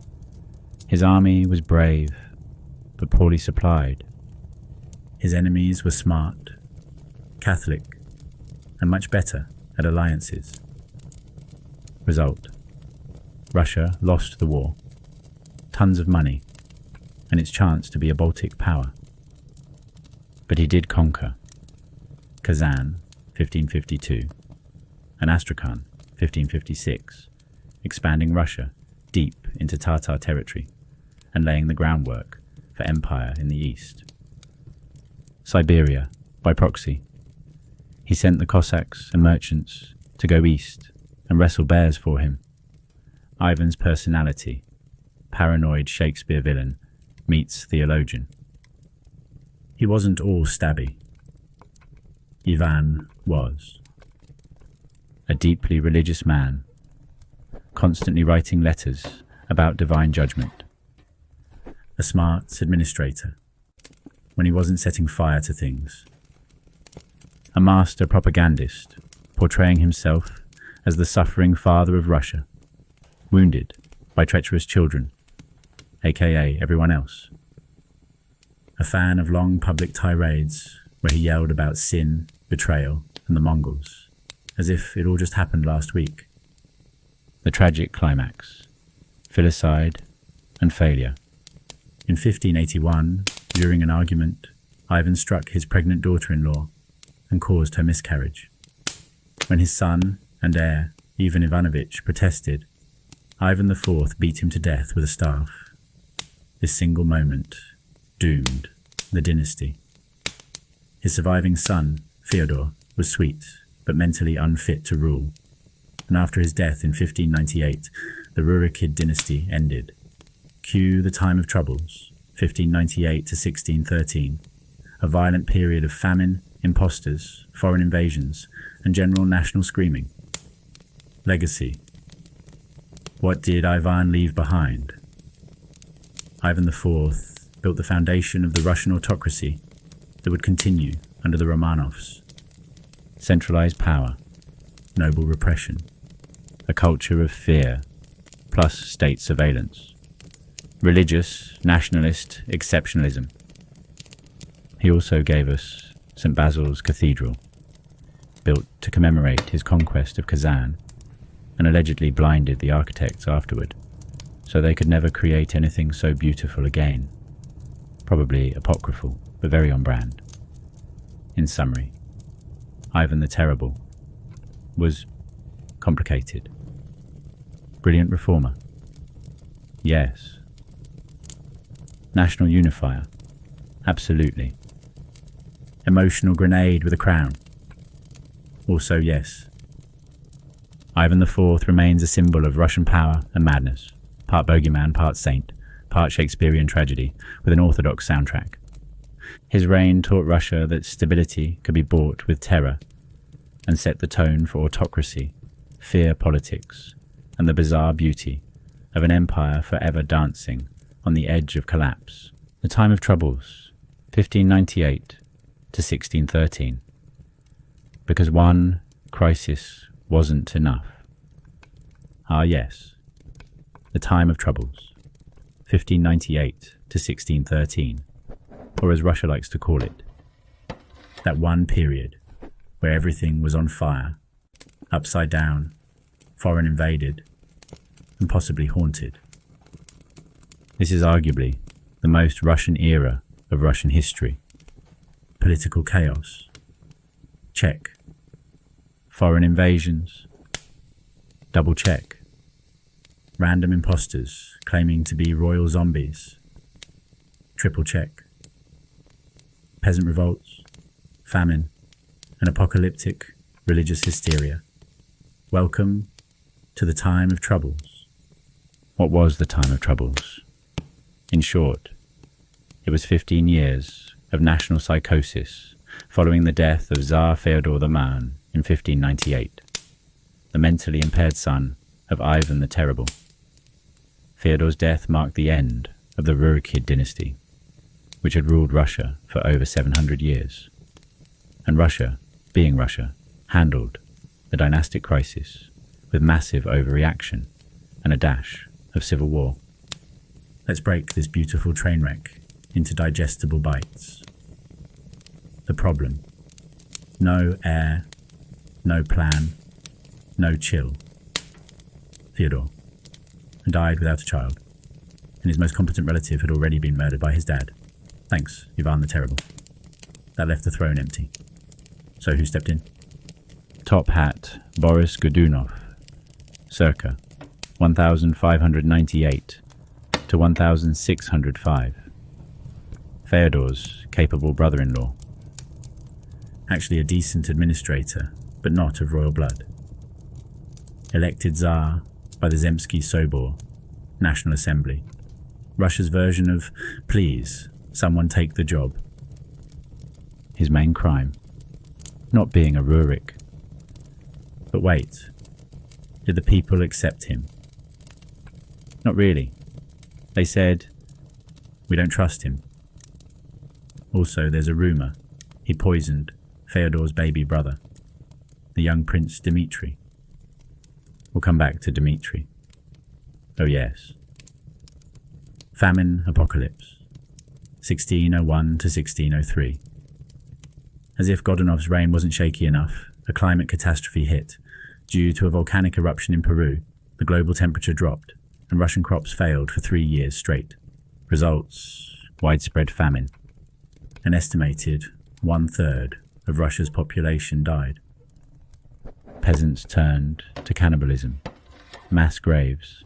His army was brave, but poorly supplied. His enemies were smart, Catholic, and much better at alliances. Result: Russia lost the war, tons of money, and its chance to be a Baltic power. But he did conquer Kazan, 1552, and Astrakhan, 1556, expanding Russia deep into Tatar territory and laying the groundwork for empire in the east. Siberia, by proxy. He sent the Cossacks and merchants to go east and wrestle bears for him. Ivan's personality, paranoid Shakespeare villain, meets theologian. He wasn't all stabby. Ivan was. A deeply religious man, constantly writing letters about divine judgment. A smart administrator, when he wasn't setting fire to things. A master propagandist, portraying himself as the suffering father of Russia, wounded by treacherous children, aka everyone else. A fan of long public tirades where he yelled about sin, betrayal, and the Mongols, as if it all just happened last week. The tragic climax, filicide and failure. In 1581, during an argument, Ivan struck his pregnant daughter-in-law and caused her miscarriage. When his son and heir, Ivan Ivanovich, protested, Ivan IV beat him to death with a staff. This single moment doomed the dynasty. His surviving son, Fyodor, was sweet but mentally unfit to rule, and after his death in 1598, the Rurikid dynasty ended. Cue the time of troubles, 1598 to 1613, a violent period of famine, impostors, foreign invasions, and general national screaming. Legacy. What did Ivan leave behind? Ivan IV built the foundation of the Russian autocracy that would continue under the Romanovs. Centralized power, noble repression, a culture of fear, plus state surveillance. Religious, nationalist exceptionalism. He also gave us St. Basil's Cathedral, built to commemorate his conquest of Kazan, and allegedly blinded the architects afterward, so they could never create anything so beautiful again. Probably apocryphal, but very on brand. In summary, Ivan the Terrible was complicated. Brilliant reformer. Yes. National unifier. Absolutely. Emotional grenade with a crown. Also yes. Ivan IV remains a symbol of Russian power and madness, part bogeyman, part saint, part Shakespearean tragedy, with an orthodox soundtrack. His reign taught Russia that stability could be bought with terror, and set the tone for autocracy, fear politics, and the bizarre beauty of an empire forever dancing on the edge of collapse. The time of troubles, 1598 to 1613. Because one crisis wasn't enough. Ah yes, the time of troubles, 1598 to 1613, or as Russia likes to call it, that one period where everything was on fire, upside down, foreign invaded, and possibly haunted. This is arguably the most Russian era of Russian history. Political chaos. Check. Foreign invasions. Double check. Random imposters claiming to be royal zombies. Triple check. Peasant revolts, famine, and apocalyptic religious hysteria. Welcome to the time of troubles. What was the time of troubles? In short, it was 15 years of national psychosis following the death of Tsar Fyodor the Man in 1598, the mentally impaired son of Ivan the Terrible. Fyodor's death marked the end of the Rurikid dynasty, which had ruled Russia for over 700 years. And Russia, being Russia, handled the dynastic crisis with massive overreaction and a dash of civil war. Let's break this beautiful train wreck into digestible bites. The problem. No heir, no plan, no chill. Fyodor died without a child, and his most competent relative had already been murdered by his dad. Thanks, Ivan the Terrible. That left the throne empty. So who stepped in? Top hat Boris Godunov, circa 1598 to 1605. Fyodor's capable brother-in-law. Actually a decent administrator, but not of royal blood. Elected Tsar by the Zemsky Sobor, National Assembly. Russia's version of, please, someone take the job. His main crime, not being a Rurik. But wait, did the people accept him? Not really. They said, we don't trust him. Also, there's a rumour he poisoned Fyodor's baby brother, the young Prince Dmitri. we'll come back to Dmitri. Oh yes. Famine Apocalypse, 1601 to 1603. As if Godunov's reign wasn't shaky enough, a climate catastrophe hit. Due to a volcanic eruption in Peru, the global temperature dropped, and Russian crops failed for 3 years straight. Results: widespread famine. An estimated 1/3 of Russia's population died. Peasants turned to cannibalism, mass graves,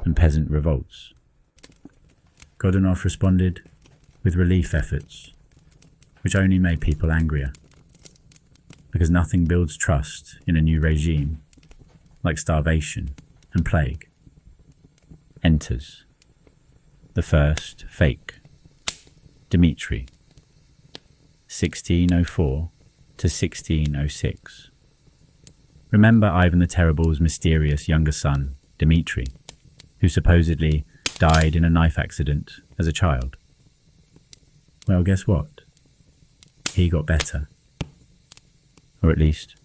and peasant revolts. Godunov responded with relief efforts, which only made people angrier, because nothing builds trust in a new regime like starvation and plague. Enters the first fake, Dmitri, 1604 to 1606. Remember Ivan the Terrible's mysterious younger son, Dmitri, who supposedly died in a knife accident as a child? Well, guess what? He got better. Or at least,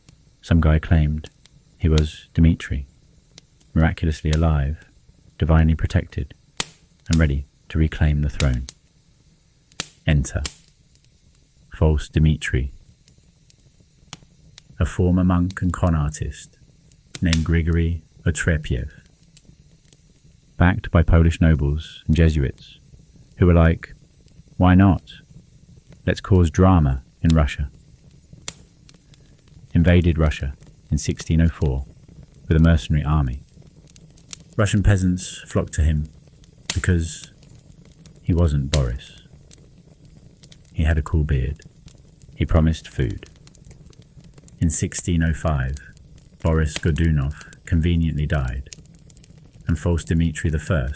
some guy claimed he was Dmitri, miraculously alive, divinely protected, and ready to reclaim the throne. Enter false Dmitri, a former monk and con artist named Grigory Otrepiev, backed by Polish nobles and Jesuits who were like, why not? Let's cause drama in Russia. Invaded Russia in 1604 with a mercenary army. Russian peasants flocked to him because he wasn't Boris. He had a cool beard. He promised food. In 1605, Boris Godunov conveniently died, and false Dmitri I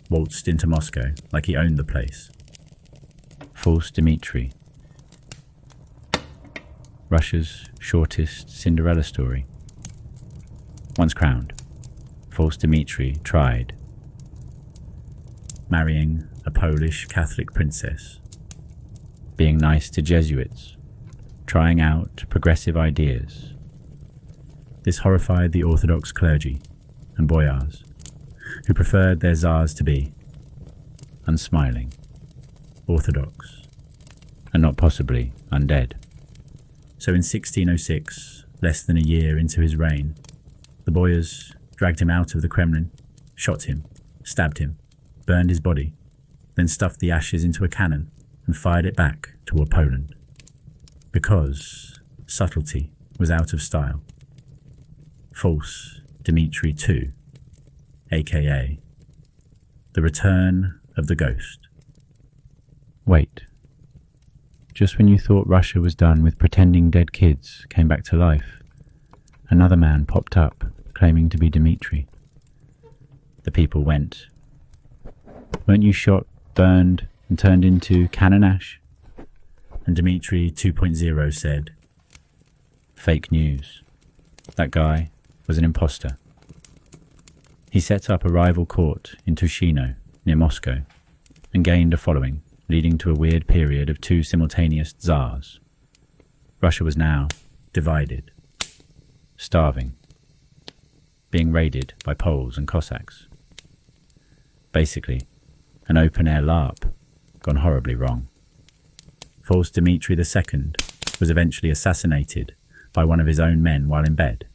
waltzed into Moscow like he owned the place. False Dmitri, Russia's shortest Cinderella story. Once crowned, false Dmitri tried marrying a Polish Catholic princess, being nice to Jesuits, trying out progressive ideas. This horrified the Orthodox clergy and boyars, who preferred their czars to be unsmiling, Orthodox, and not possibly undead. So in 1606, less than a year into his reign, the boyars dragged him out of the Kremlin, shot him, stabbed him, burned his body, then stuffed the ashes into a cannon and fired it back toward Poland. Because subtlety was out of style. False Dmitri II, aka the Return of the Ghost. Wait. Just when you thought Russia was done with pretending dead kids came back to life, another man popped up, claiming to be Dmitri. The people went, weren't you shot, burned, and turned into cannon ash? And Dmitri 2.0 said, fake news. That guy was an imposter. He set up a rival court in Tushino, near Moscow, and gained a following, leading to a weird period of 2 simultaneous tsars. Russia was now divided, starving, being raided by Poles and Cossacks. Basically, an open-air LARP gone horribly wrong. False Dmitri II was eventually assassinated by one of his own men while in bed,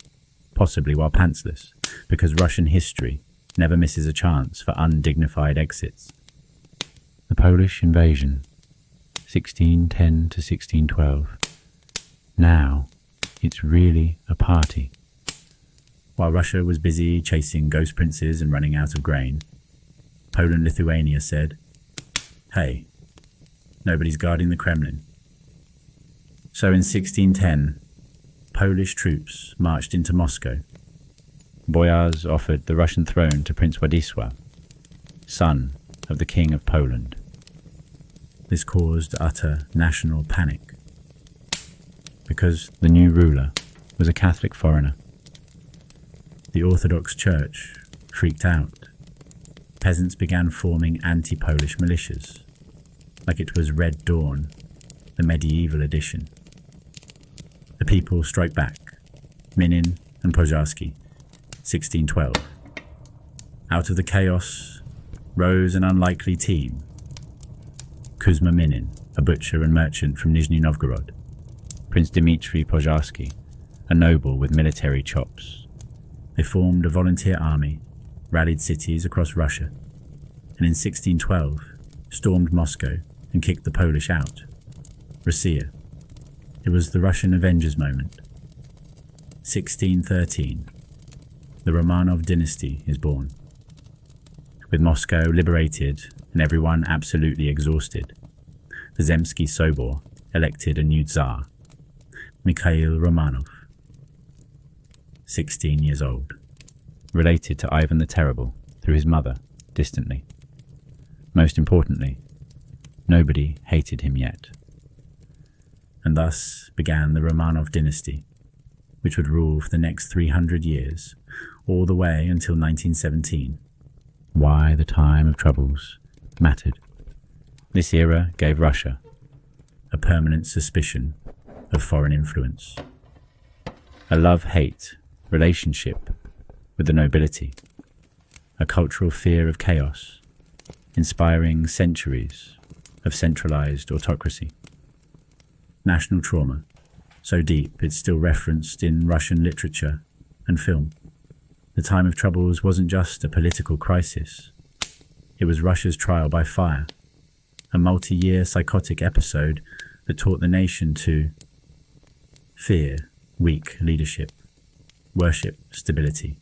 possibly while pantsless, because Russian history never misses a chance for undignified exits. The Polish invasion, 1610 to 1612. Now, it's really a party. While Russia was busy chasing ghost princes and running out of grain, Poland-Lithuania said, hey, nobody's guarding the Kremlin. So in 1610, Polish troops marched into Moscow. Boyars offered the Russian throne to Prince Władysław, son of the King of Poland. This caused utter national panic, because the new ruler was a Catholic foreigner. The Orthodox Church freaked out. Peasants began forming anti-Polish militias, like it was Red Dawn, the medieval edition. The people strike back, Minin and Pozharsky, 1612. Out of the chaos rose an unlikely team. Kuzma Minin, a butcher and merchant from Nizhny Novgorod. Prince Dmitry Pozharsky, a noble with military chops. They formed a volunteer army, rallied cities across Russia, and in 1612 stormed Moscow and kicked the Polish out. Russia. It was the Russian Avengers moment. 1613. The Romanov dynasty is born. With Moscow liberated and everyone absolutely exhausted, the Zemsky Sobor elected a new Tsar, Mikhail Romanov, 16 years old, related to Ivan the Terrible through his mother, distantly. Most importantly, nobody hated him yet. And thus began the Romanov dynasty, which would rule for the next 300 years, all the way until 1917. Why the time of troubles mattered. This era gave Russia a permanent suspicion of foreign influence, a love-hate relationship with the nobility, a cultural fear of chaos, inspiring centuries of centralized autocracy. National trauma, so deep it's still referenced in Russian literature and film. The time of troubles wasn't just a political crisis. It was Russia's trial by fire, a multi-year psychotic episode that taught the nation to fear weak leadership, worship stability,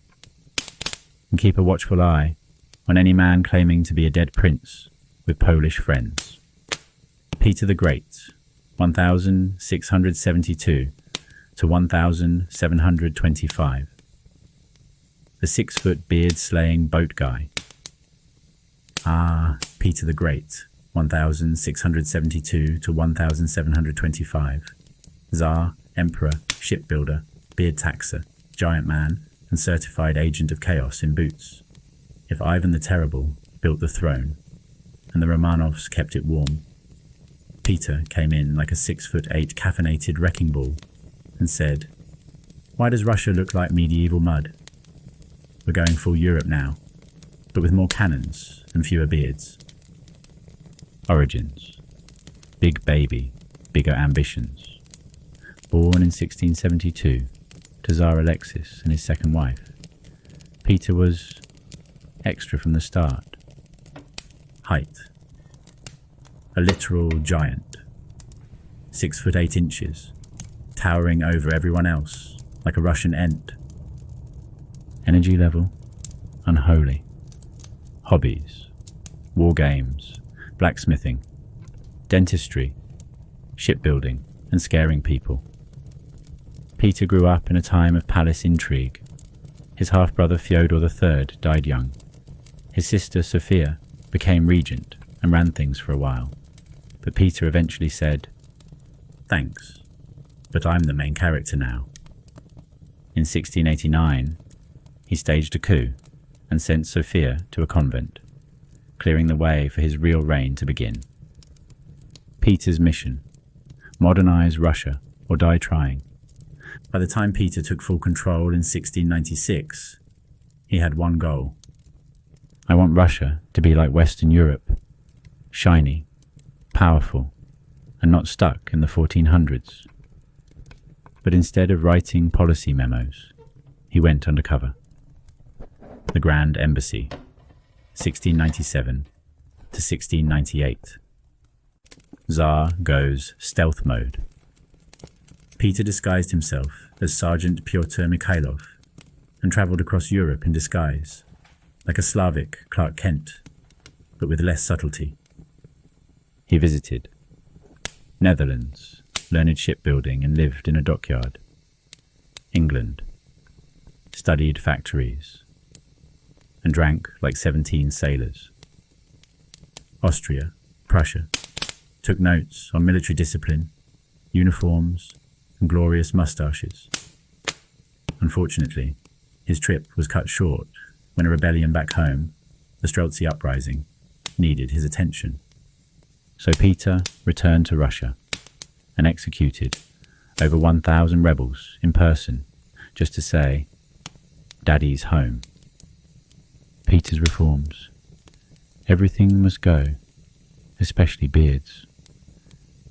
and keep a watchful eye on any man claiming to be a dead prince with Polish friends. Peter the Great, 1672 to 1725. The 6-foot beard-slaying boat guy. Ah, Peter the Great, 1672 to 1725. Tsar, emperor, shipbuilder, beard taxer, giant man, and certified agent of chaos in boots. If Ivan the Terrible built the throne, and the Romanovs kept it warm, Peter came in like a 6'8" caffeinated wrecking ball and said, "Why does Russia look like medieval mud? We're going full Europe now, but with more cannons and fewer beards." Origins. Big baby, bigger ambitions. Born in 1672 to Tsar Alexis and his second wife, Peter was extra from the start. Height. A literal giant. 6'8", towering over everyone else like a Russian Ent. Energy level, unholy. Hobbies, war games, blacksmithing, dentistry, shipbuilding, and scaring people. Peter grew up in a time of palace intrigue. His half-brother Fyodor III died young. His sister Sophia became regent and ran things for a while. But Peter eventually said, "Thanks, but I'm the main character now." In 1689, he staged a coup and sent Sophia to a convent, clearing the way for his real reign to begin. Peter's mission: modernize Russia or die trying. By the time Peter took full control in 1696, he had one goal. "I want Russia to be like Western Europe, shiny, powerful, and not stuck in the 1400s. But instead of writing policy memos, he went undercover. The Grand Embassy, 1697 to 1698. Tsar goes stealth mode. Peter disguised himself as Sergeant Pyotr Mikhailov and travelled across Europe in disguise, like a Slavic Clark Kent, but with less subtlety. He visited Netherlands, learned shipbuilding and lived in a dockyard. England, studied factories, and drank like 17 sailors. Austria, Prussia, took notes on military discipline, uniforms, and glorious moustaches. Unfortunately, his trip was cut short when a rebellion back home, the Streltsy Uprising, needed his attention. So Peter returned to Russia and executed over 1,000 rebels in person, just to say, Daddy's home. Peter's reforms. Everything must go, especially beards.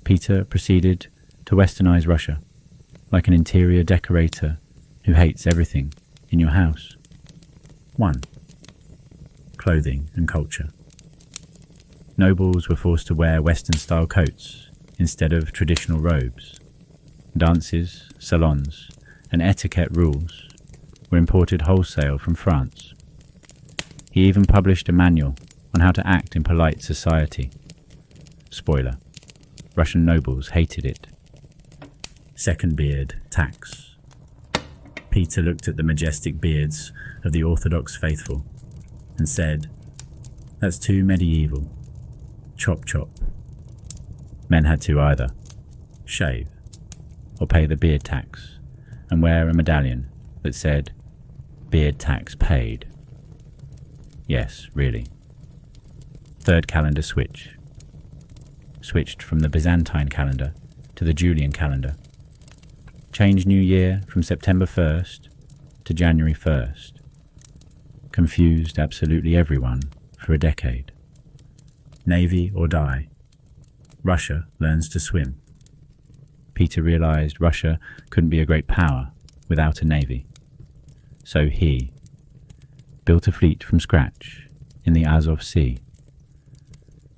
Peter proceeded to westernize Russia, like an interior decorator who hates everything in your house. 1. Clothing and culture. Nobles were forced to wear Western-style coats instead of traditional robes. Dances, salons, and etiquette rules were imported wholesale from France. He even published a manual on how to act in polite society. Spoiler: Russian nobles hated it. Second beard, tax. Peter looked at the majestic beards of the Orthodox faithful and said, "That's too medieval. Chop chop." Men had to either shave or pay the beard tax and wear a medallion that said, "Beard tax paid." Yes, really. Third calendar switch. Switched from the Byzantine calendar to the Julian calendar. Changed New Year from September 1st to January 1st. Confused absolutely everyone for a decade. Navy or die. Russia learns to swim. Peter realized Russia couldn't be a great power without a navy. So he built a fleet from scratch in the Azov Sea.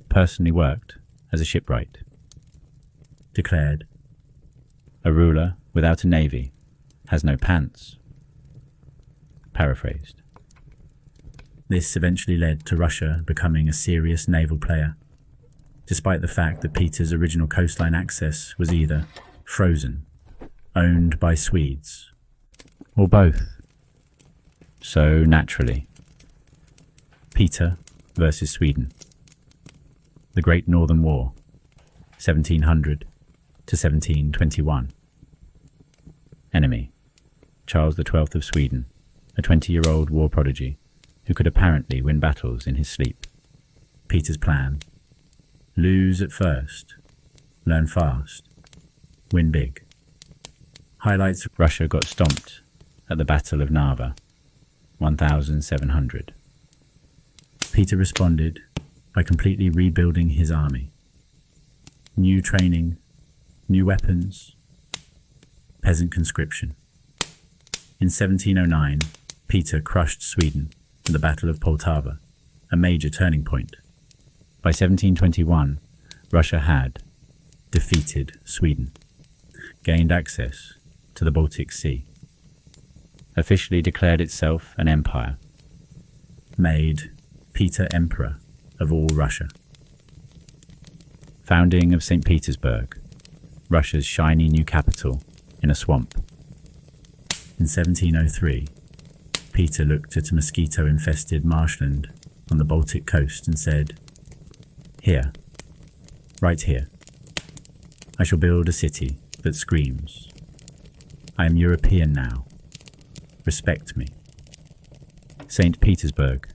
Personally worked as a shipwright. Declared, "A ruler without a navy has no pants." Paraphrased. This eventually led to Russia becoming a serious naval player, despite the fact that Peter's original coastline access was either frozen, owned by Swedes, or both. So naturally, Peter versus Sweden. The Great Northern War, 1700 to 1721. Enemy: Charles XII of Sweden, a 20-year-old war prodigy who could apparently win battles in his sleep. Peter's plan: lose at first, learn fast, win big. Highlights: Russia got stomped at the Battle of Narva, 1700. Peter responded by completely rebuilding his army. New training, new weapons, peasant conscription. In 1709, Peter crushed Sweden at the Battle of Poltava, a major turning point. By 1721, Russia had defeated Sweden, gained access to the Baltic Sea, officially declared itself an empire, made Peter Emperor of all Russia. Founding of St. Petersburg, Russia's shiny new capital in a swamp. In 1703, Peter looked at a mosquito-infested marshland on the Baltic coast and said, "Here, right here, I shall build a city that screams, 'I am European now. Respect me.'" St. Petersburg,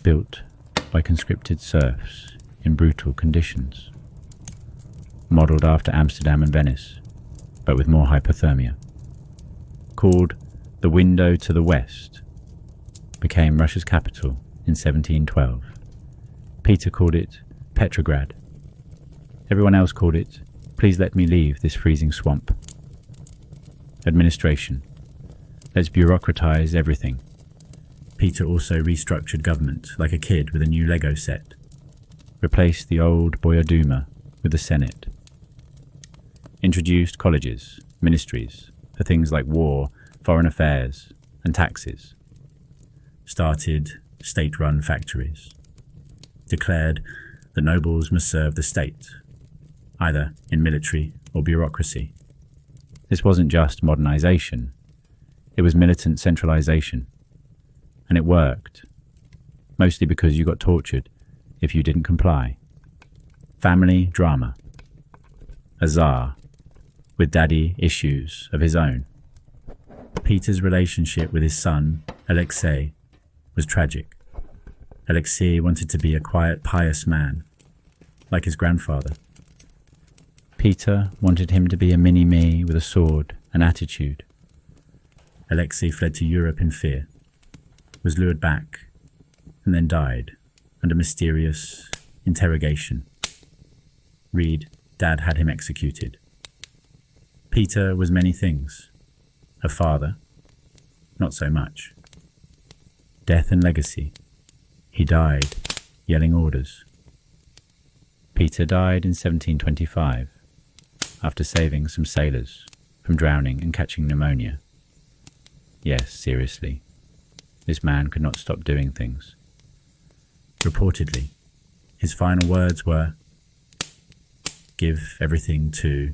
built by conscripted serfs in brutal conditions. Modelled after Amsterdam and Venice, but with more hypothermia. Called the Window to the West, became Russia's capital in 1712. Peter called it Petrograd. Everyone else called it, "Please let me leave this freezing swamp." Administration. Let's bureaucratize everything. Peter also restructured government like a kid with a new Lego set. Replaced the old Boya Duma with the Senate. Introduced colleges, ministries, for things like war, foreign affairs, and taxes. Started state-run factories. Declared the nobles must serve the state, either in military or bureaucracy. This wasn't just modernization, it was militant centralization. And it worked, mostly because you got tortured if you didn't comply. Family drama. A Tsar with daddy issues of his own. Peter's relationship with his son, Alexei, was tragic. Alexei wanted to be a quiet, pious man, like his grandfather. Peter wanted him to be a mini-me with a sword and attitude. Alexei fled to Europe in fear, was lured back, and then died under mysterious interrogation. Read, Dad had him executed. Peter was many things. A father, not so much. Death and legacy. He died, yelling orders. Peter died in 1725, after saving some sailors from drowning and catching pneumonia. Yes, seriously, this man could not stop doing things. Reportedly, his final words were, "Give everything to,"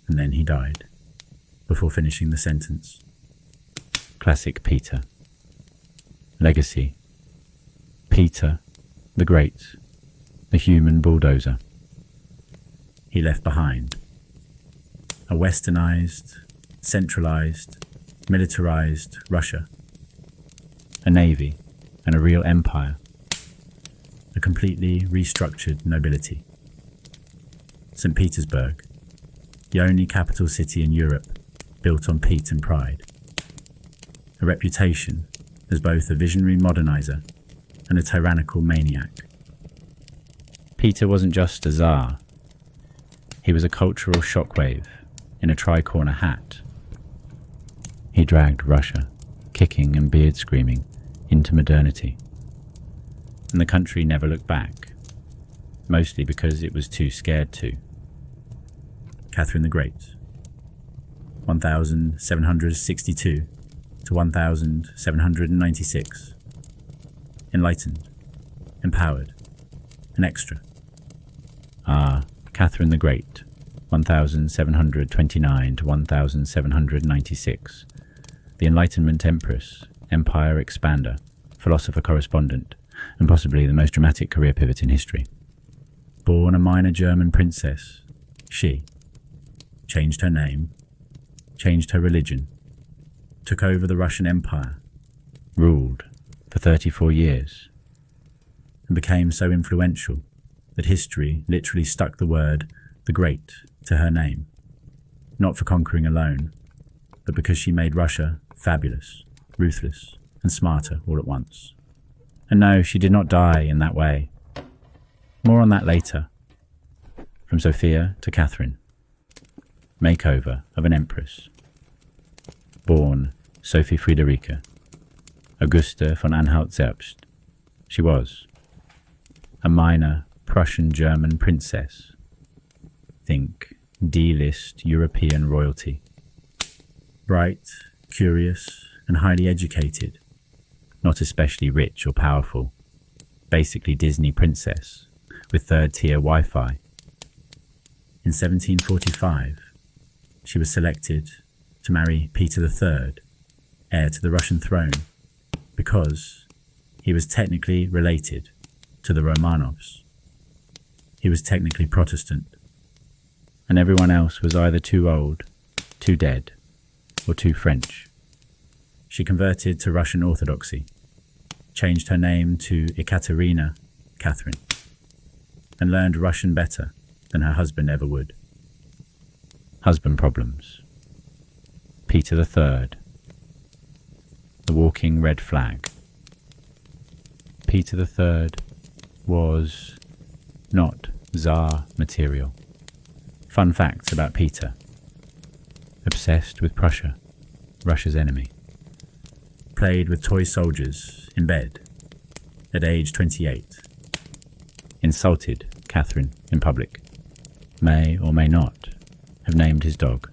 and then he died, before finishing the sentence. Classic Peter. Legacy. Peter, the Great, the human bulldozer. He left behind a westernized, centralized, militarized Russia, a navy and a real empire, a completely restructured nobility. St. Petersburg, the only capital city in Europe built on peat and pride, a reputation as both a visionary modernizer and a tyrannical maniac. Peter wasn't just a Tsar. He was a cultural shockwave in a tricorner hat. He dragged Russia, kicking and beard-screaming, into modernity. And the country never looked back, mostly because it was too scared to. Catherine the Great, 1762 to 1796. Enlightened, empowered, an extra. Catherine the Great, 1729 to 1796. The Enlightenment Empress, Empire Expander, Philosopher Correspondent, and possibly the most dramatic career pivot in history. Born a minor German princess, she changed her name, changed her religion, took over the Russian Empire, ruled for 34 years, and became so influential that history literally stuck the word "the Great" to her name, not for conquering alone, but because she made Russia fabulous, ruthless, and smarter all at once. And no, she did not die in that way. More on that later. From Sophia to Catherine. Makeover of an empress. Born Sophie Friederike, Augusta von Anhalt-Zerbst. She was a minor Prussian-German princess. Think D-list European royalty. Bright, curious, and highly educated. Not especially rich or powerful. Basically Disney princess with third-tier Wi-Fi. In 1745, she was selected to marry Peter III, heir to the Russian throne, because he was technically related to the Romanovs. He was technically Protestant, and everyone else was either too old, too dead, or too French. She converted to Russian Orthodoxy, changed her name to Ekaterina, Catherine, and learned Russian better than her husband ever would. Husband problems. Peter III, the walking red flag. Peter III was not Tsar material. Fun facts about Peter. Obsessed with Prussia, Russia's enemy. Played with toy soldiers in bed at age 28. Insulted Catherine in public. May or may not have named his dog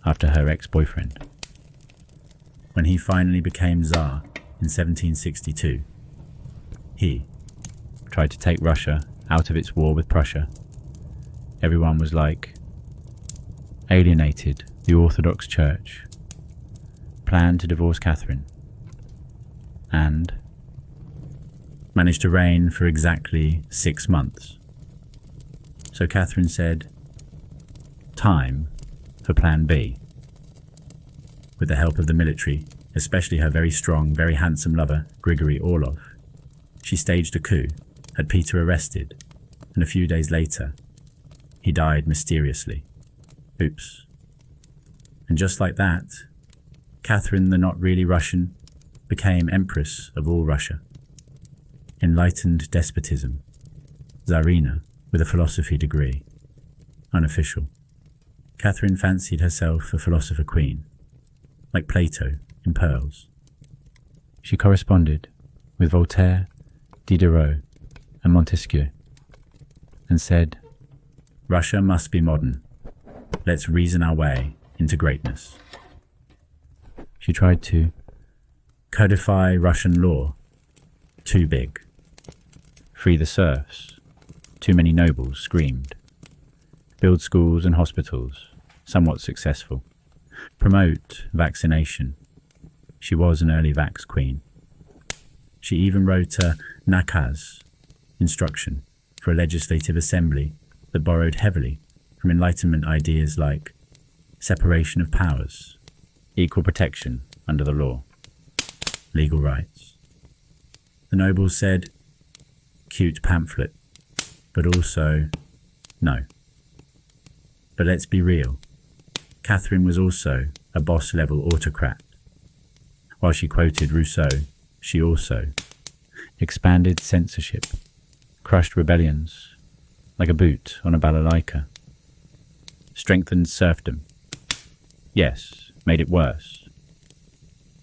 after her ex-boyfriend. When he finally became Tsar in 1762, he tried to take Russia out of its war with Prussia. Everyone was like, alienated the Orthodox Church, planned to divorce Catherine, and managed to reign for exactly 6 months. So Catherine said, time for Plan B. With the help of the military, especially her very strong, very handsome lover, Grigory Orlov, she staged a coup, had Peter arrested, and a few days later, he died mysteriously. Oops. And just like that, Catherine, the not really Russian, became Empress of all Russia. Enlightened despotism. Tsarina, with a philosophy degree. Unofficial. Catherine fancied herself a philosopher queen, like Plato in Pearls. She corresponded with Voltaire, Diderot, and Montesquieu, and said, "Russia must be modern. Let's reason our way into greatness." She tried to codify Russian law. Too big. Free the serfs. Too many nobles screamed. Build schools and hospitals. Somewhat successful. Promote vaccination. She was an early vax queen. She even wrote a nakaz, instruction, for a legislative assembly that borrowed heavily from Enlightenment ideas like separation of powers, equal protection under the law, legal rights. The nobles said, cute pamphlet, but also, no. But let's be real. Catherine was also a boss-level autocrat. While she quoted Rousseau, she also expanded censorship, crushed rebellions like a boot on a balalaika, strengthened serfdom. Yes, made it worse.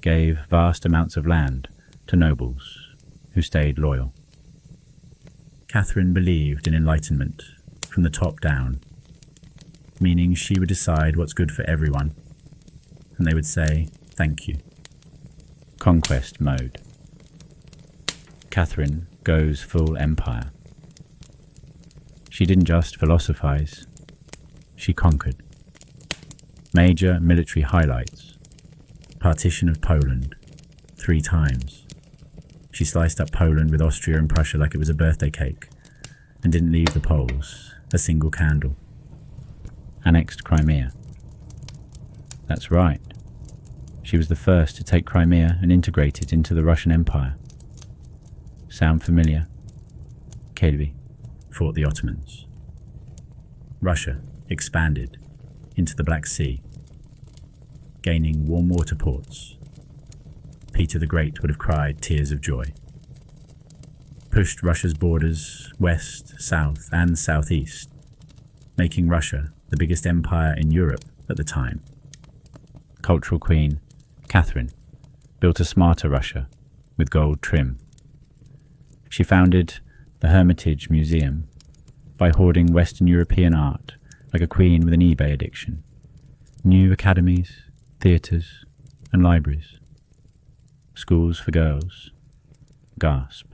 Gave vast amounts of land to nobles who stayed loyal. Catherine believed in enlightenment from the top down, meaning she would decide what's good for everyone, and they would say, thank you. Conquest mode. Catherine goes full empire. She didn't just philosophize, she conquered. Major military highlights. Partition of Poland, 3 times. She sliced up Poland with Austria and Prussia like it was a birthday cake, and didn't leave the Poles a single candle. Annexed Crimea. That's right. She was the first to take Crimea and integrate it into the Russian Empire. Sound familiar? Kedvi fought the Ottomans. Russia expanded into the Black Sea, gaining warm water ports. Peter the Great would have cried tears of joy. Pushed Russia's borders west, south, and southeast, making Russia the biggest empire in Europe at the time. Cultural queen Catherine built a smarter Russia with gold trim. She founded the Hermitage Museum by hoarding Western European art like a queen with an eBay addiction. New academies, theatres, and libraries. Schools for girls. Gasp.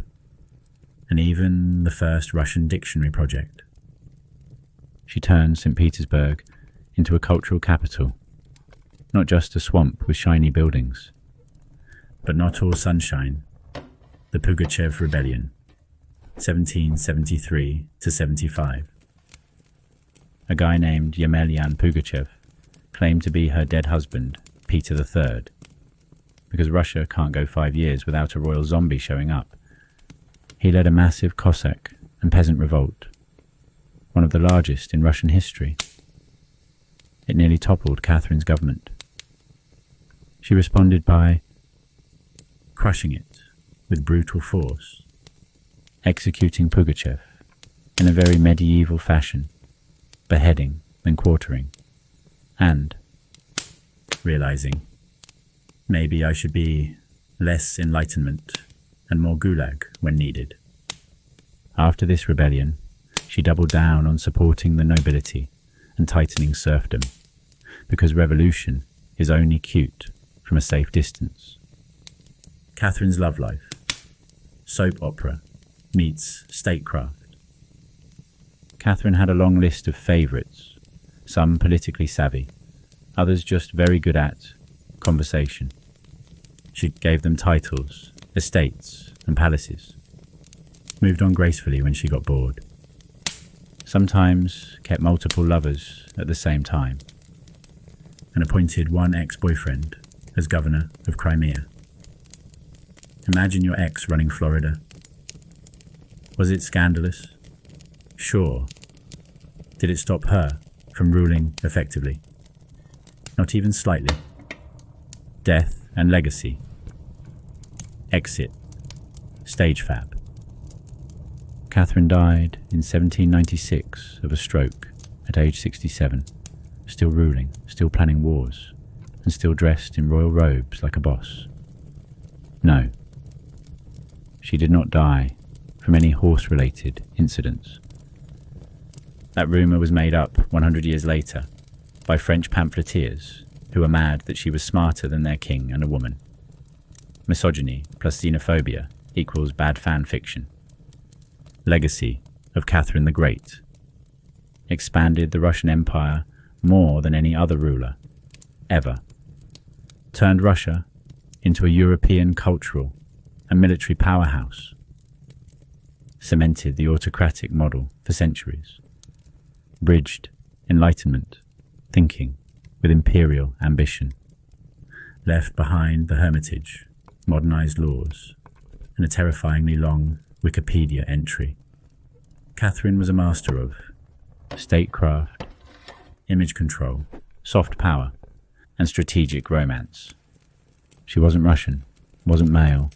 And even the first Russian dictionary project. She turned St. Petersburg into a cultural capital, not just a swamp with shiny buildings. But not all sunshine. The Pugachev Rebellion, 1773 to 75. A guy named Yemelyan Pugachev claimed to be her dead husband, Peter III, because Russia can't go 5 years without a royal zombie showing up. He led a massive Cossack and peasant revolt, one of the largest in Russian history. It nearly toppled Catherine's government. She responded by crushing it with brutal force, executing Pugachev in a very medieval fashion, beheading then quartering, and realizing maybe I should be less enlightenment and more gulag when needed. After this rebellion, she doubled down on supporting the nobility and tightening serfdom, because revolution is only cute from a safe distance. Catherine's love life. Soap opera meets statecraft. Catherine had a long list of favourites, some politically savvy, others just very good at conversation. She gave them titles, estates, and palaces. Moved on gracefully when she got bored. Sometimes kept multiple lovers at the same time, and appointed one ex-boyfriend as governor of Crimea. Imagine your ex running Florida. Was it scandalous? Sure. Did it stop her from ruling effectively? Not even slightly. Death and Legacy. Exit. Stage fab. Catherine died in 1796 of a stroke at age 67, still ruling, still planning wars, and still dressed in royal robes like a boss. No, she did not die from any horse-related incidents. That rumour was made up 100 years later by French pamphleteers who were mad that she was smarter than their king and a woman. Misogyny plus xenophobia equals bad fan fiction. Legacy of Catherine the Great expanded the Russian Empire more than any other ruler ever, turned Russia into a European cultural and military powerhouse, cemented the autocratic model for centuries, bridged Enlightenment thinking with imperial ambition, left behind the Hermitage, modernized laws, and a terrifyingly long Wikipedia entry. Catherine was a master of statecraft, image control, soft power, and strategic romance. She wasn't Russian, wasn't male,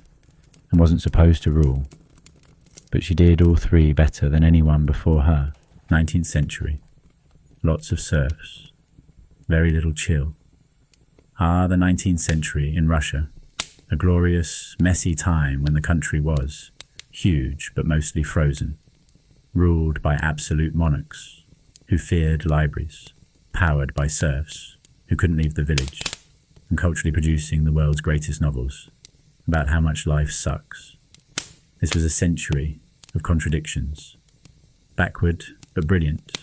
and wasn't supposed to rule, but she did all three better than anyone before her. 19th century. Lots of serfs. Very little chill. Ah, the 19th century in Russia. A glorious, messy time when the country was huge but mostly frozen, ruled by absolute monarchs who feared libraries, powered by serfs who couldn't leave the village, and culturally producing the world's greatest novels about how much life sucks. This was a century of contradictions. Backward but brilliant,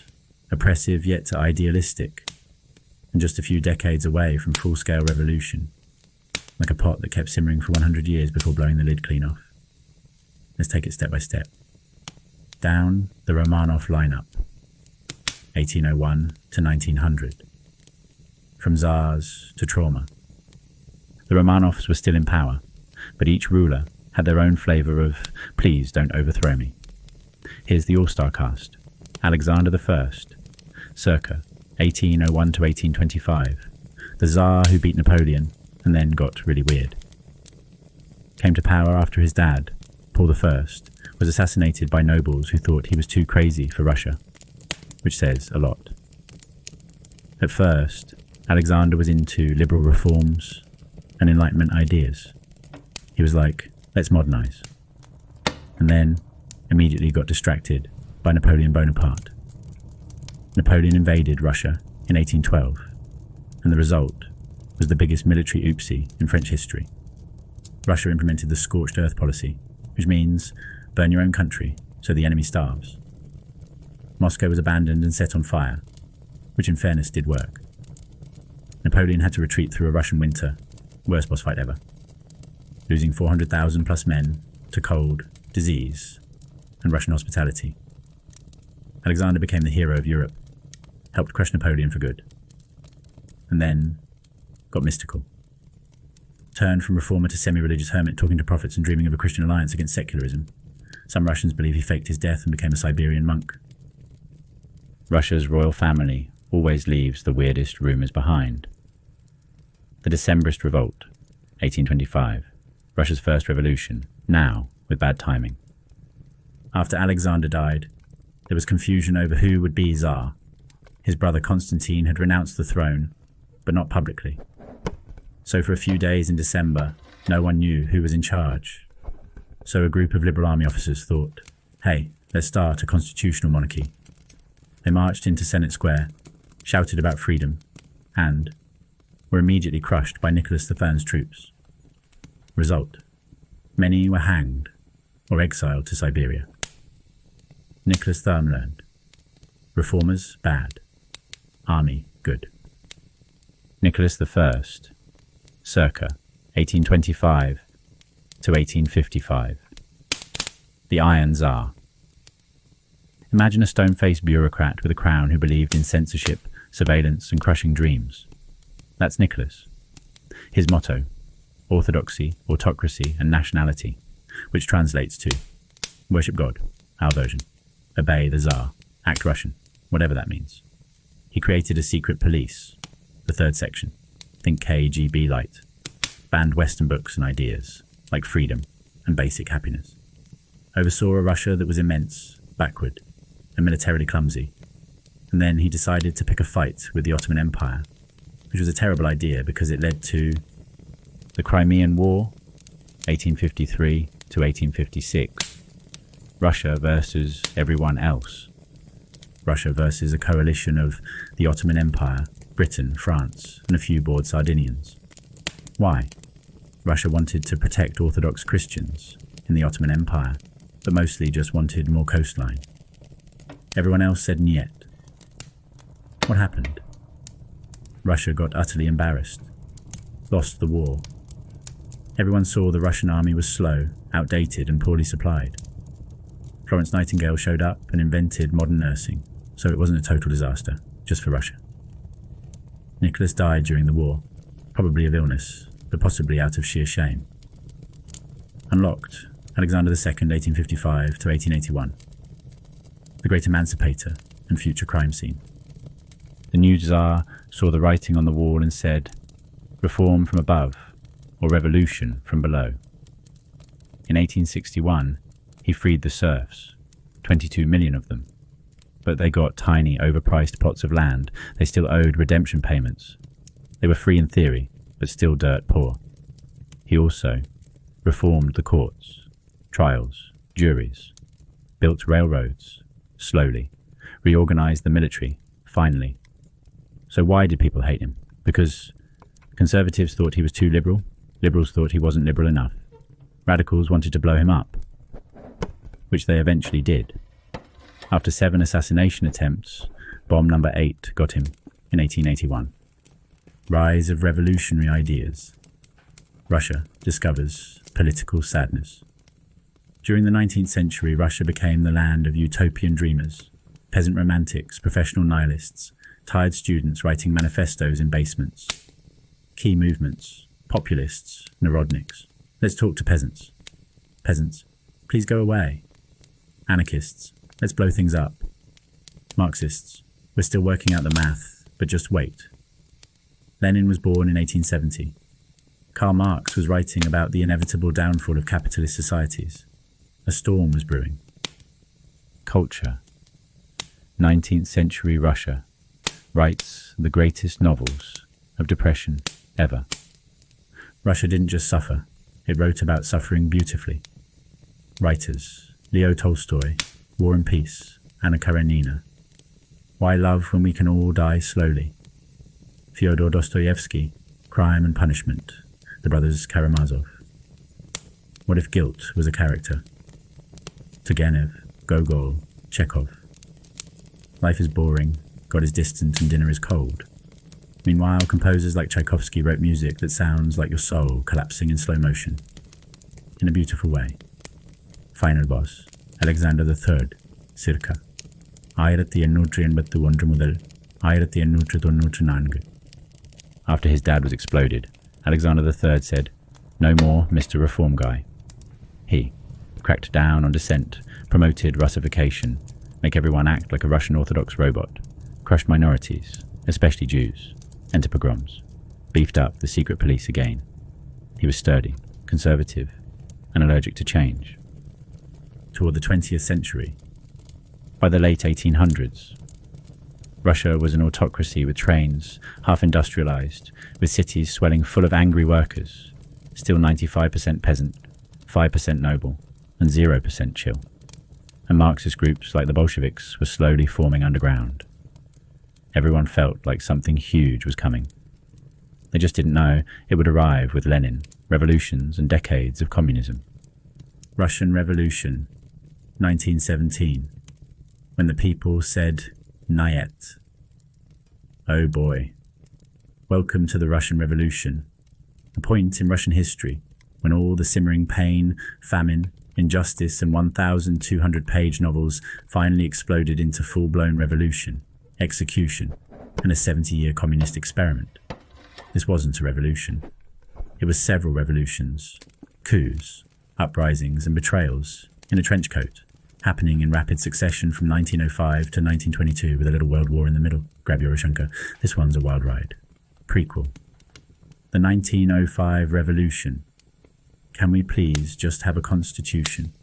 oppressive yet idealistic, and just a few decades away from full-scale revolution, like a pot that kept simmering for 100 years before blowing the lid clean off. Let's take it step by step. Down the Romanov lineup, 1801 to 1900. From Tsars to trauma. The Romanovs were still in power, but each ruler had their own flavour of, please don't overthrow me. Here's the all-star cast. Alexander I, circa 1801 to 1825, the Tsar who beat Napoleon and then got really weird. Came to power after his dad, Paul I, was assassinated by nobles who thought he was too crazy for Russia, which says a lot. At first, Alexander was into liberal reforms and Enlightenment ideas. He was like, let's modernise. And then immediately got distracted by Napoleon Bonaparte. Napoleon invaded Russia in 1812, and the result was the biggest military oopsie in French history. Russia implemented the scorched earth policy, which means burn your own country so the enemy starves. Moscow was abandoned and set on fire, which in fairness did work. Napoleon had to retreat through a Russian winter, worst boss fight ever, losing 400,000 plus men to cold, disease, and Russian hospitality. Alexander became the hero of Europe, helped crush Napoleon for good, and then got mystical. Turned from reformer to semi-religious hermit, talking to prophets and dreaming of a Christian alliance against secularism. Some Russians believe he faked his death and became a Siberian monk. Russia's royal family always leaves the weirdest rumours behind. The Decembrist Revolt, 1825, Russia's first revolution, now with bad timing. After Alexander died, there was confusion over who would be Tsar. His brother Constantine had renounced the throne, but not publicly. So for a few days in December, no one knew who was in charge. So a group of Liberal Army officers thought, hey, let's start a constitutional monarchy. They marched into Senate Square, shouted about freedom, and were immediately crushed by Nicholas I's troops. Result: many were hanged or exiled to Siberia. Nicholas I learned: reformers bad, army good. Nicholas I, circa 1825 to 1855. The Iron Tsar. Imagine a stone-faced bureaucrat with a crown who believed in censorship, surveillance, and crushing dreams. That's Nicholas. His motto: orthodoxy, autocracy, and nationality, which translates to worship God, our version, obey the Tsar, act Russian, whatever that means. He created a secret police, the third section, think KGB light, banned Western books and ideas, like freedom and basic happiness, oversaw a Russia that was immense, backward, and militarily clumsy, and then he decided to pick a fight with the Ottoman Empire, which was a terrible idea because it led to the Crimean War, 1853 to 1856, Russia versus everyone else, Russia versus a coalition of the Ottoman Empire, Britain, France, and a few bored Sardinians. Why? Russia wanted to protect Orthodox Christians in the Ottoman Empire, but mostly just wanted more coastline. Everyone else said niet. What happened? Russia got utterly embarrassed, lost the war. Everyone saw the Russian army was slow, outdated, and poorly supplied. Florence Nightingale showed up and invented modern nursing, so it wasn't a total disaster, just for Russia. Nicholas died during the war, probably of illness, but possibly out of sheer shame. Unlocked, Alexander II, 1855 to 1881. The great emancipator and future crime scene. The new Tsar saw the writing on the wall and said, "Reform from above, or revolution from below." In 1861, he freed the serfs, 22 million of them. But they got tiny, overpriced plots of land. They still owed redemption payments. They were free in theory, but still dirt poor. He also reformed the courts, trials, juries, built railroads, slowly, reorganized the military, finally. So why did people hate him? Because conservatives thought he was too liberal, liberals thought he wasn't liberal enough. Radicals wanted to blow him up, which they eventually did. After 7 assassination attempts, bomb number 8 got him in 1881. Rise of revolutionary ideas. Russia discovers political sadness. During the 19th century, Russia became the land of utopian dreamers, peasant romantics, professional nihilists, tired students writing manifestos in basements. Key movements, populists, narodniks. Let's talk to peasants. Peasants, please go away. Anarchists, let's blow things up. Marxists, we're still working out the math, but just wait. Lenin was born in 1870. Karl Marx was writing about the inevitable downfall of capitalist societies. A storm was brewing. Culture. 19th century Russia writes the greatest novels of depression ever. Russia didn't just suffer, it wrote about suffering beautifully. Writers: Leo Tolstoy, War and Peace, Anna Karenina. Why love when we can all die slowly? Fyodor Dostoevsky, Crime and Punishment, the brothers Karamazov. What if guilt was a character? Turgenev, Gogol, Chekhov. Life is boring, God is distant and dinner is cold. Meanwhile, composers like Tchaikovsky wrote music that sounds like your soul collapsing in slow motion. In a beautiful way. Final boss, Alexander III, circa 1881 മുതൽ 1894. After his dad was exploded, Alexander III said, "No more Mr. Reform Guy." He cracked down on dissent, promoted Russification, make everyone act like a Russian Orthodox robot, crushed minorities, especially Jews, enter pogroms, beefed up the secret police again. He was sturdy, conservative, and allergic to change. Toward the 20th century, by the late 1800s, Russia was an autocracy with trains, half-industrialized, with cities swelling full of angry workers, still 95% peasant, 5% noble, and 0% chill. And Marxist groups like the Bolsheviks were slowly forming underground. Everyone felt like something huge was coming. They just didn't know it would arrive with Lenin, revolutions, and decades of communism. Russian Revolution, 1917, when the people said Nayet. Oh boy. Welcome to the Russian Revolution, a point in Russian history when all the simmering pain, famine, injustice and 1,200-page novels finally exploded into full-blown revolution, execution, and a 70-year communist experiment. This wasn't a revolution. It was several revolutions, coups, uprisings and betrayals in a trench coat, happening in rapid succession from 1905 to 1922 with a little world war in the middle. Grab your Roshenka. This one's a wild ride. Prequel. The 1905 revolution. Can we please just have a constitution?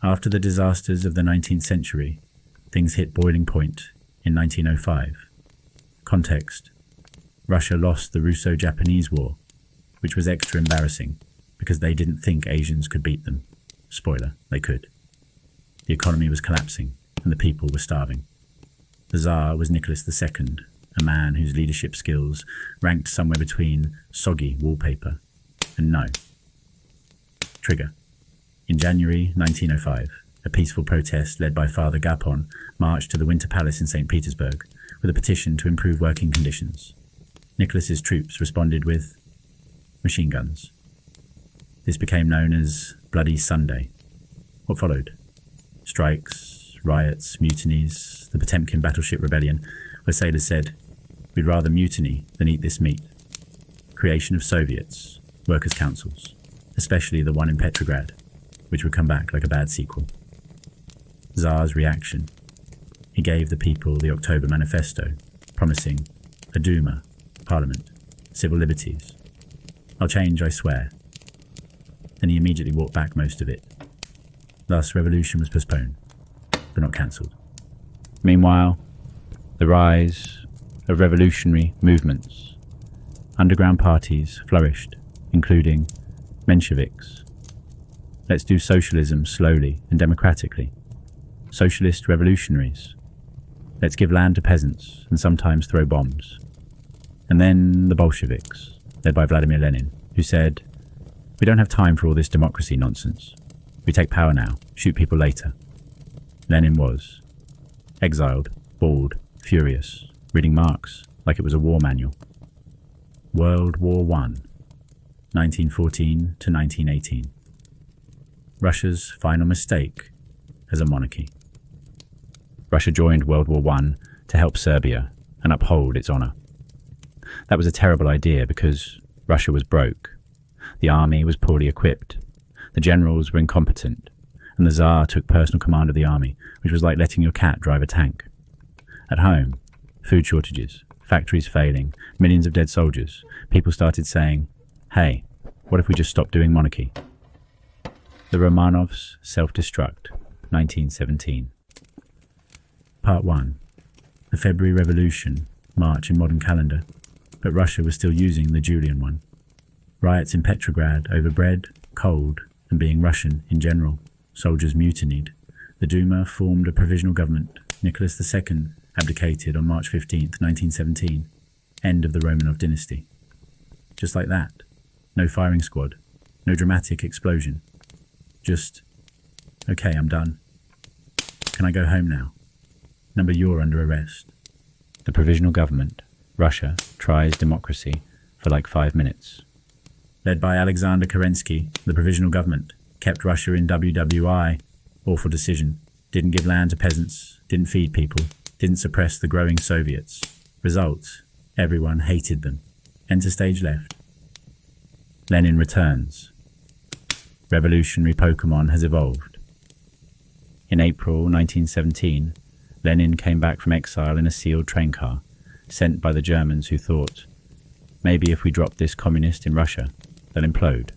After the disasters of the 19th century, things hit boiling point in 1905. Context: Russia lost the Russo-Japanese War, which was extra embarrassing because they didn't think Asians could beat them. Spoiler, they could. The economy was collapsing and the people were starving. The Tsar was Nicholas II, a man whose leadership skills ranked somewhere between soggy wallpaper and no. Trigger. In January 1905, a peaceful protest led by Father Gapon marched to the Winter Palace in St. Petersburg with a petition to improve working conditions. Nicholas's troops responded with machine guns. This became known as Bloody Sunday. What followed? Strikes, riots, mutinies, the Potemkin battleship rebellion, where sailors said, "We'd rather mutiny than eat this meat." Creation of Soviets, workers' councils, especially the one in Petrograd, which would come back like a bad sequel. Tsar's reaction. He gave the people the October Manifesto, promising a Duma, parliament, civil liberties. "I'll change, I swear." Then he immediately walked back most of it. Thus, revolution was postponed, but not cancelled. Meanwhile, the rise of revolutionary movements. Underground parties flourished, including Mensheviks. Let's do socialism slowly and democratically. Socialist revolutionaries. Let's give land to peasants and sometimes throw bombs. And then the Bolsheviks, led by Vladimir Lenin, who said, "We don't have time for all this democracy nonsense. We take power now, shoot people later." Lenin was exiled, bald, furious, reading Marx like it was a war manual. World War I, 1914 to 1918. Russia's final mistake as a monarchy. Russia joined World War I to help Serbia and uphold its honour. That was a terrible idea because Russia was broke. The army was poorly equipped. The generals were incompetent, and the Tsar took personal command of the army, which was like letting your cat drive a tank. At home, food shortages, factories failing, millions of dead soldiers. People started saying, "Hey, what if we just stopped doing monarchy?" The Romanovs self-destruct, 1917. Part 1. The February Revolution, March in modern calendar, but Russia was still using the Julian one. Riots in Petrograd over bread, cold, and being Russian in general. Soldiers mutinied. The Duma formed a provisional government. Nicholas II abdicated on March 15, 1917. End of the Romanov dynasty. Just like that. No firing squad. No dramatic explosion. Just, "Okay, I'm done. Can I go home now? Number, you're under arrest." The provisional government, Russia, tries democracy for like 5 minutes. Led by Alexander Kerensky, the provisional government kept Russia in WWI. Awful decision. Didn't give land to peasants, didn't feed people, didn't suppress the growing Soviets. Result, everyone hated them. Enter stage left. Lenin returns. Revolutionary Pokemon has evolved. In April 1917, Lenin came back from exile in a sealed train car, sent by the Germans who thought, maybe if we drop this communist in Russia, they'll implode.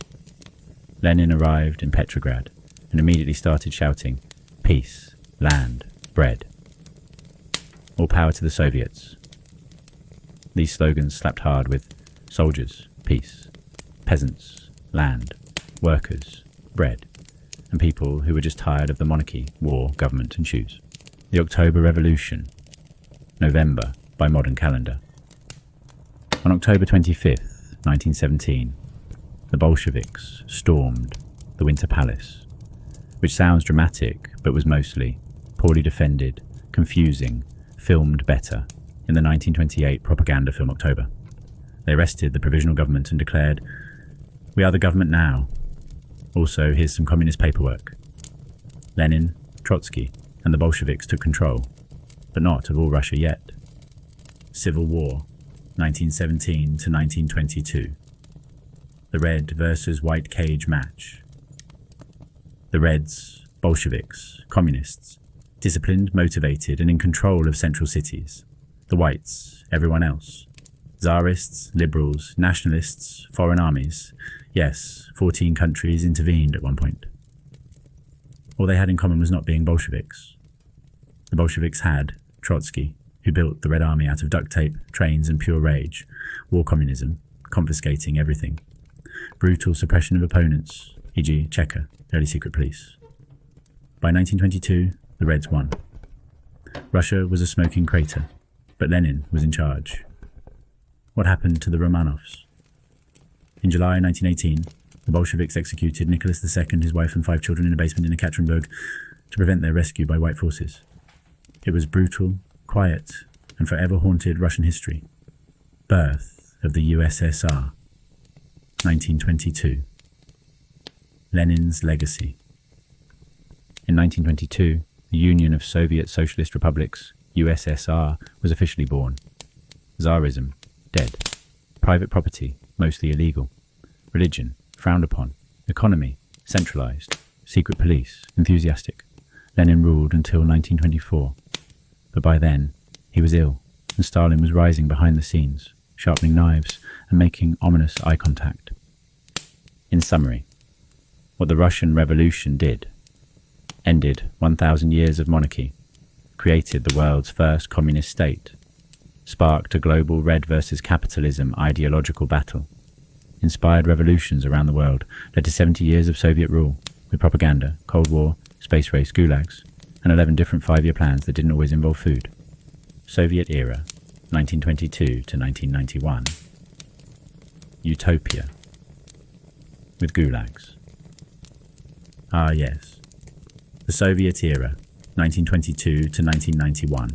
Lenin arrived in Petrograd and immediately started shouting, "Peace, land, bread. All power to the Soviets." These slogans slapped hard with soldiers, peace, peasants, land, workers, bread, and people who were just tired of the monarchy, war, government and shoes. The October Revolution, November by modern calendar. On October 25th, 1917, the Bolsheviks stormed the Winter Palace, which sounds dramatic but was mostly poorly defended, confusing, filmed better in the 1928 propaganda film October. They arrested the provisional government and declared, "We are the government now. Also, here's some communist paperwork." Lenin, Trotsky, and the Bolsheviks took control, but not of all Russia yet. Civil War, 1917 to 1922. The red versus white cage match. The Reds, Bolsheviks, communists, disciplined, motivated, and in control of central cities. The whites, everyone else, Tsarists, liberals, nationalists, foreign armies. Yes, 14 countries intervened at one point. All they had in common was not being Bolsheviks. The Bolsheviks had Trotsky, who built the Red Army out of duct tape, trains and pure rage, war communism, confiscating everything, brutal suppression of opponents, e.g. Cheka, early secret police. By 1922, the Reds won. Russia was a smoking crater, but Lenin was in charge. What happened to the Romanovs? In July 1918, the Bolsheviks executed Nicholas II, his wife and 5 children in a basement in Ekaterinburg to prevent their rescue by white forces. It was brutal, quiet, and forever haunted Russian history. Birth of the USSR, 1922. Lenin's legacy. In 1922, the Union of Soviet Socialist Republics, USSR, was officially born. Tsarism, dead. Private property, mostly illegal. Religion, frowned upon. Economy, centralized. Secret police, enthusiastic. Lenin ruled until 1924. But by then, he was ill, and Stalin was rising behind the scenes, sharpening knives and making ominous eye contact. In summary, what the Russian Revolution did: ended 1,000 years of monarchy, created the world's first communist state, sparked a global red versus capitalism ideological battle, inspired revolutions around the world, led to 70 years of Soviet rule, with propaganda, Cold War, space race, gulags, and 11 different 5-year plans that didn't always involve food. Soviet era, 1922 to 1991. Utopia, with gulags. Ah yes, the Soviet era, 1922 to 1991.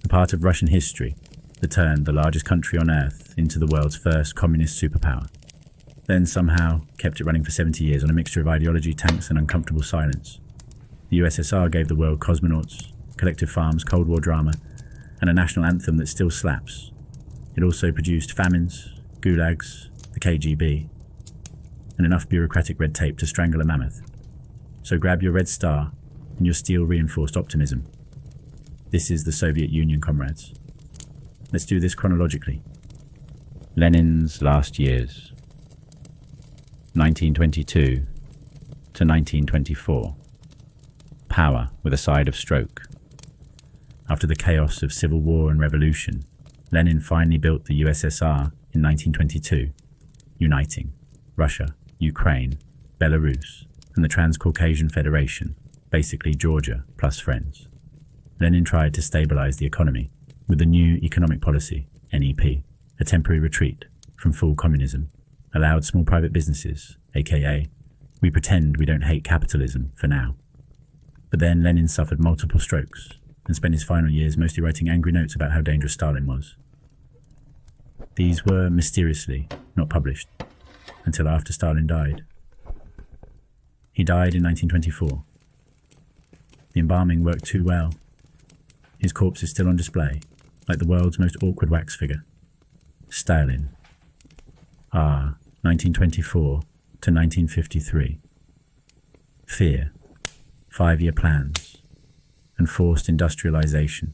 A part of Russian history that turned the largest country on earth into the world's first communist superpower. Then somehow kept it running for 70 years on a mixture of ideology, tanks and uncomfortable silence. The USSR gave the world cosmonauts, collective farms, Cold War drama, and a national anthem that still slaps. It also produced famines, gulags, the KGB, and enough bureaucratic red tape to strangle a mammoth. So grab your red star and your steel-reinforced optimism. This is the Soviet Union, comrades. Let's do this chronologically. Lenin's last years. 1922 to 1924. Power with a side of stroke. After the chaos of civil war and revolution, Lenin finally built the USSR in 1922, uniting Russia, Ukraine, Belarus, and the Transcaucasian Federation, basically Georgia plus friends. Lenin tried to stabilize the economy with the new economic policy, NEP, a temporary retreat from full communism, allowed small private businesses, aka, we pretend we don't hate capitalism for now. But then Lenin suffered multiple strokes and spent his final years mostly writing angry notes about how dangerous Stalin was. These were mysteriously not published until after Stalin died. He died in 1924. The embalming worked too well. His corpse is still on display, like the world's most awkward wax figure. Stalin. 1924 to 1953. Fear, 5-year plans, and forced industrialization.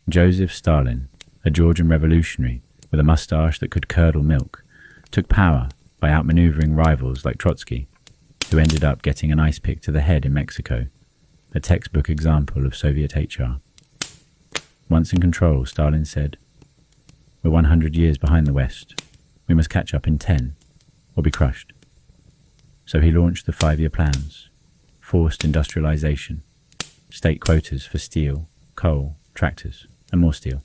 Joseph Stalin, a Georgian revolutionary with a mustache that could curdle milk, took power by outmaneuvering rivals like Trotsky, who ended up getting an ice pick to the head in Mexico, a textbook example of Soviet HR. Once in control, Stalin said, "We're 100 years behind the West. We must catch up in 10, or be crushed." So he launched the 5-year plans, forced industrialization, state quotas for steel, coal, tractors, and more steel,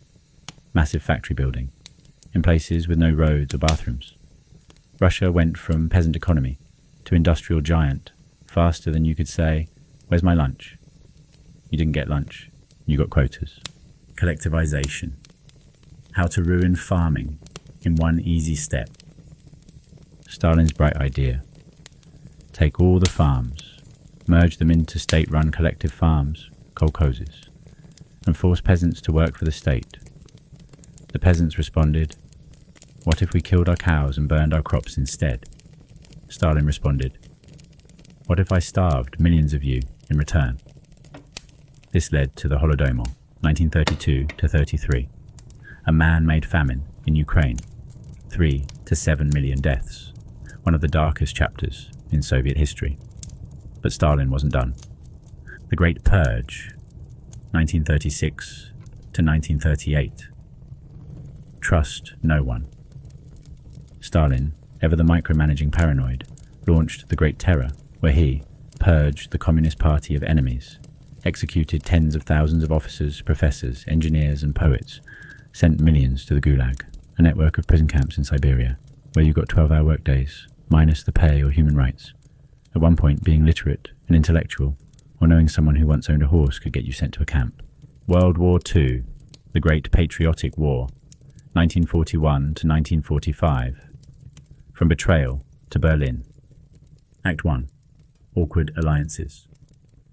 massive factory building, in places with no roads or bathrooms. Russia went from peasant economy to industrial giant faster than you could say, "Where's my lunch?" You didn't get lunch, you got quotas. Collectivization. How to ruin farming in one easy step. Stalin's bright idea. Take all the farms, merge them into state-run collective farms, kolkhozes, and force peasants to work for the state. The peasants responded, "What if we killed our cows and burned our crops instead?" Stalin responded, "What if I starved millions of you in return?" This led to the Holodomor, 1932 to 33, a man-made famine in Ukraine, 3 to 7 million deaths, one of the darkest chapters in Soviet history. But Stalin wasn't done. The Great Purge, 1936 to 1938. Trust no one. Stalin, ever the micromanaging paranoid, launched the Great Terror, where he purged the Communist Party of enemies, executed tens of thousands of officers, professors, engineers and poets, sent millions to the Gulag, a network of prison camps in Siberia, where you got 12-hour workdays, minus the pay or human rights. At one point, being literate and intellectual, or knowing someone who once owned a horse could get you sent to a camp. World War II, the Great Patriotic War, 1941 to 1945. From betrayal to Berlin. Act 1. Awkward alliances.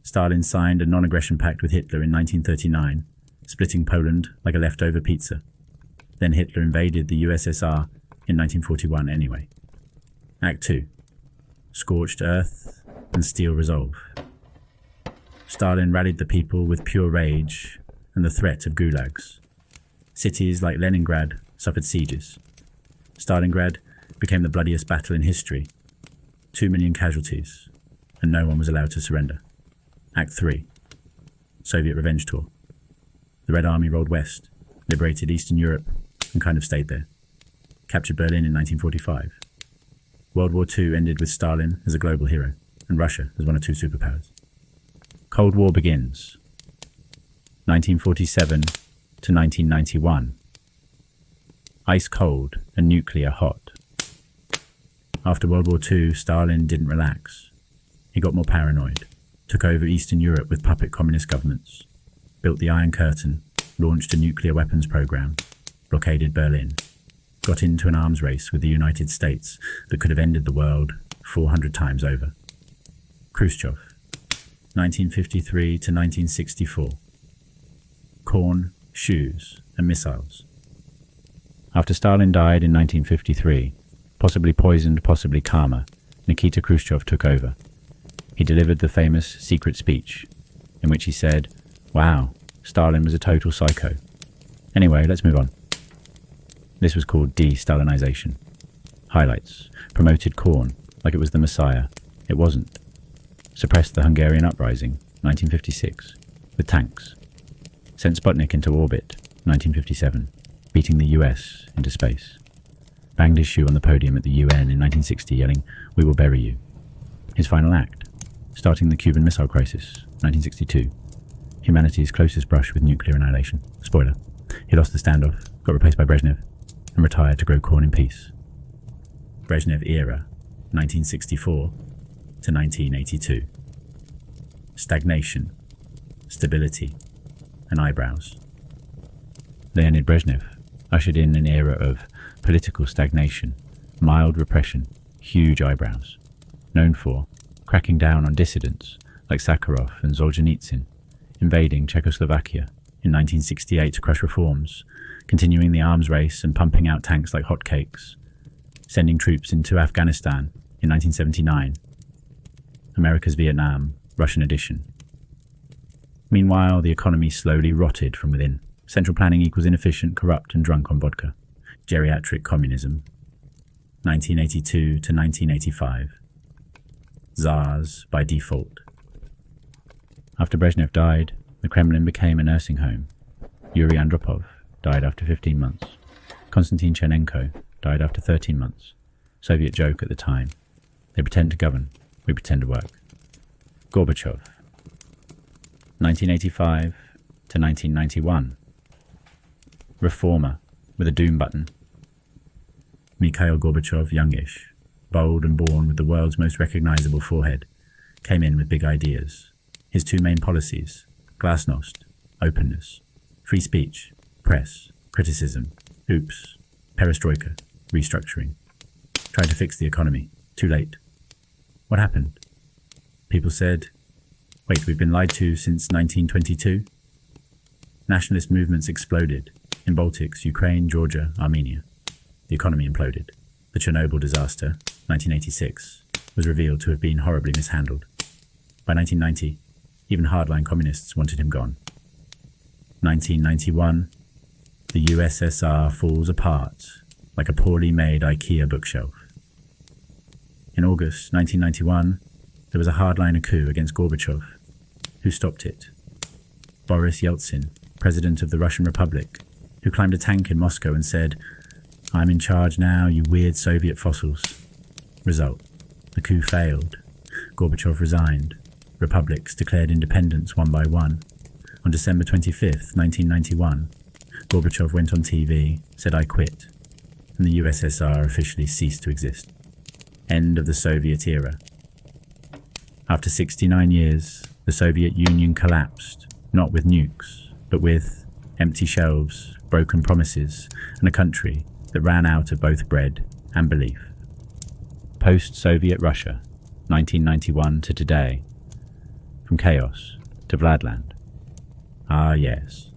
Stalin signed a non-aggression pact with Hitler in 1939, splitting Poland like a leftover pizza. Then Hitler invaded the USSR in 1941 anyway. Act 2. Scorched earth and steel resolve. Stalin rallied the people with pure rage and the threat of gulags. Cities like Leningrad suffered sieges. Stalingrad became the bloodiest battle in history. 2 million casualties, and no one was allowed to surrender. Act 3. Soviet revenge tour. The Red Army rolled west, liberated Eastern Europe, and kind of stayed there. Captured Berlin in 1945. World War II ended with Stalin as a global hero, and Russia as one of 2 superpowers. Cold War begins. 1947 to 1991. Ice cold and nuclear hot. After World War II, Stalin didn't relax. He got more paranoid, took over Eastern Europe with puppet communist governments, built the Iron Curtain, launched a nuclear weapons program, blockaded Berlin, got into an arms race with the United States that could have ended the world 400 times over. Khrushchev, 1953 to 1964. Corn, shoes, and missiles. After Stalin died in 1953, possibly poisoned, possibly karma, Nikita Khrushchev took over. He delivered the famous secret speech, in which he said, "Wow, Stalin was a total psycho." Anyway, let's move on. This was called de-Stalinization. Highlights. Promoted Korn, like it was the Messiah. It wasn't. Suppressed the Hungarian uprising, 1956, with tanks. Sent Sputnik into orbit, 1957, beating the US into space. Banged his shoe on the podium at the UN in 1960, yelling, "We will bury you." His final act, starting the Cuban Missile Crisis, 1962. Humanity's closest brush with nuclear annihilation. Spoiler, he lost the standoff, got replaced by Brezhnev, and retired to grow corn in peace. Brezhnev era, 1964 to 1982. Stagnation, stability, and eyebrows. Leonid Brezhnev ushered in an era of political stagnation, mild repression, huge eyebrows, known for cracking down on dissidents like Sakharov and Solzhenitsyn, invading Czechoslovakia in 1968 to crush reforms, continuing the arms race and pumping out tanks like hotcakes, sending troops into Afghanistan in 1979, America's Vietnam, Russian edition. Meanwhile, the economy slowly rotted from within. Central planning equals inefficient, corrupt, and drunk on vodka. Geriatric communism. 1982 to 1985. Tsars by default. After Brezhnev died, the Kremlin became a nursing home. Yuri Andropov died after 15 months. Konstantin Chernenko died after 13 months. Soviet joke at the time. They pretend to govern, we pretend to work. Gorbachev. 1985 to 1991. Reformer with a doom button. Mikhail Gorbachev, youngish, bold and born with the world's most recognizable forehead, came in with big ideas. His 2 main policies, glasnost, openness, free speech, press, criticism, oops, perestroika, restructuring. Tried to fix the economy. Too late. What happened? People said, wait, we've been lied to since 1922? Nationalist movements exploded in Baltics, Ukraine, Georgia, Armenia. The economy imploded. The Chernobyl disaster, 1986, was revealed to have been horribly mishandled. By 1990, even hardline communists wanted him gone. 1991, The USSR falls apart like a poorly made IKEA bookshelf. In August 1991, there was a hardliner coup against Gorbachev. Who stopped it? Boris Yeltsin, president of the Russian Republic, who climbed a tank in Moscow and said, "I'm in charge now, you weird Soviet fossils." Result: the coup failed. Gorbachev resigned. Republics declared independence one by one. On December 25th, 1991, Gorbachev went on TV, said, "I quit," and the USSR officially ceased to exist. End of the Soviet era. After 69 years, the Soviet Union collapsed, not with nukes, but with empty shelves, broken promises, and a country that ran out of both bread and belief. Post-Soviet Russia, 1991 to today. From chaos to Vladland. Ah yes,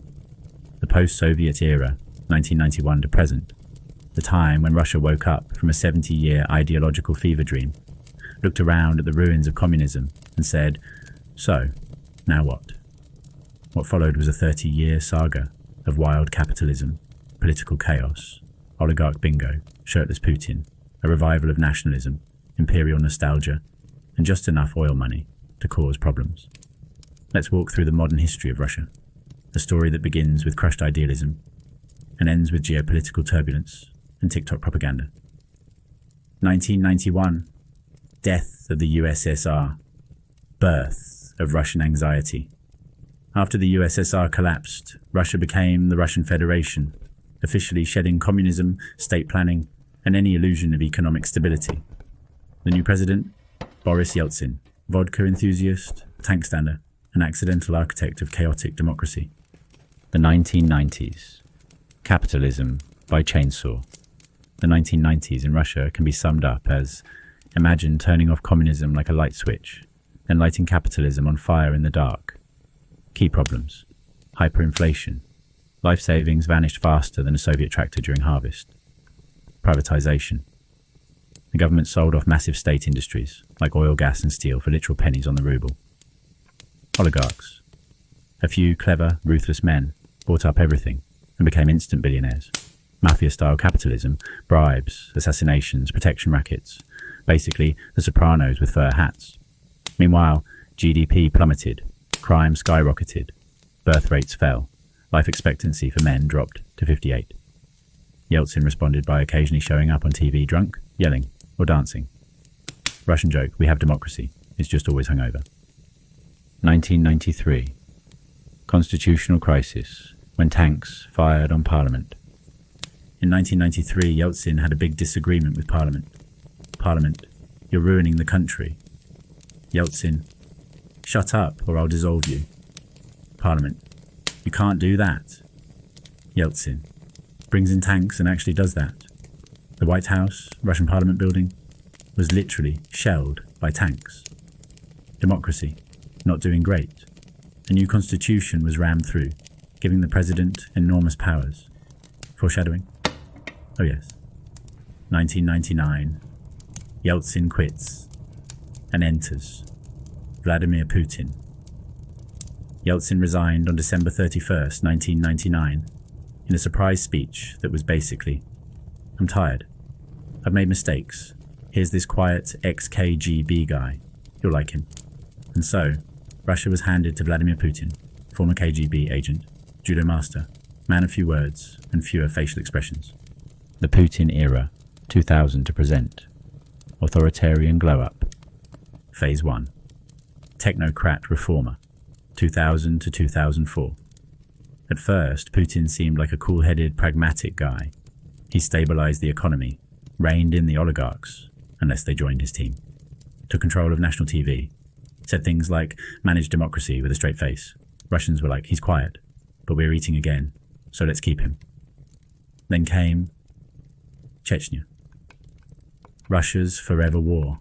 the post-Soviet era, 1991 to present, the time when Russia woke up from a 70-year ideological fever dream, looked around at the ruins of communism and said, "So, now what?" What followed was a 30-year saga of wild capitalism, political chaos, oligarch bingo, shirtless Putin, a revival of nationalism, imperial nostalgia, and just enough oil money to cause problems. Let's walk through the modern history of Russia, a story that begins with crushed idealism and ends with geopolitical turbulence and TikTok propaganda. 1991, death of the USSR, birth of Russian anxiety. After the USSR collapsed, Russia became the Russian Federation, officially shedding communism, state planning, and any illusion of economic stability. The new president, Boris Yeltsin, vodka enthusiast, tank stander, an accidental architect of chaotic democracy. The 1990s. Capitalism by chainsaw. The 1990s in Russia can be summed up as: imagine turning off communism like a light switch, then lighting capitalism on fire in the dark. Key problems: hyperinflation. Life savings vanished faster than a Soviet tractor during harvest. Privatization. The government sold off massive state industries, like oil, gas and steel, for literal pennies on the ruble. Oligarchs. A few clever, ruthless men bought up everything and became instant billionaires. Mafia-style capitalism, bribes, assassinations, protection rackets. Basically, the Sopranos with fur hats. Meanwhile, GDP plummeted, crime skyrocketed, birth rates fell, life expectancy for men dropped to 58. Yeltsin responded by occasionally showing up on TV drunk, yelling, or dancing. Russian joke: we have democracy, it's just always hungover. 1993. Constitutional crisis, when tanks fired on Parliament. In 1993, Yeltsin had a big disagreement with Parliament. Parliament, you're ruining the country. Yeltsin, shut up or I'll dissolve you. Parliament, you can't do that. Yeltsin, brings in tanks and actually does that. The White House, Russian Parliament building, was literally shelled by tanks. Democracy, not doing great. A new constitution was rammed through, giving the president enormous powers. Foreshadowing? Oh yes. 1999. Yeltsin quits and enters Vladimir Putin. Yeltsin resigned on December 31st, 1999, in a surprise speech that was basically, "I'm tired. I've made mistakes. Here's this quiet ex-KGB guy. You'll like him." And so, Russia was handed to Vladimir Putin, former KGB agent, judo master, man of few words and fewer facial expressions. The Putin era, 2000 to present. Authoritarian glow-up. Phase 1. Technocrat reformer, 2000 to 2004. At first, Putin seemed like a cool-headed, pragmatic guy. He stabilized the economy, reined in the oligarchs, unless they joined his team, took control of national TV, said things like, manage democracy with a straight face. Russians were like, he's quiet, but we're eating again, so let's keep him. Then came Chechnya. Russia's forever war.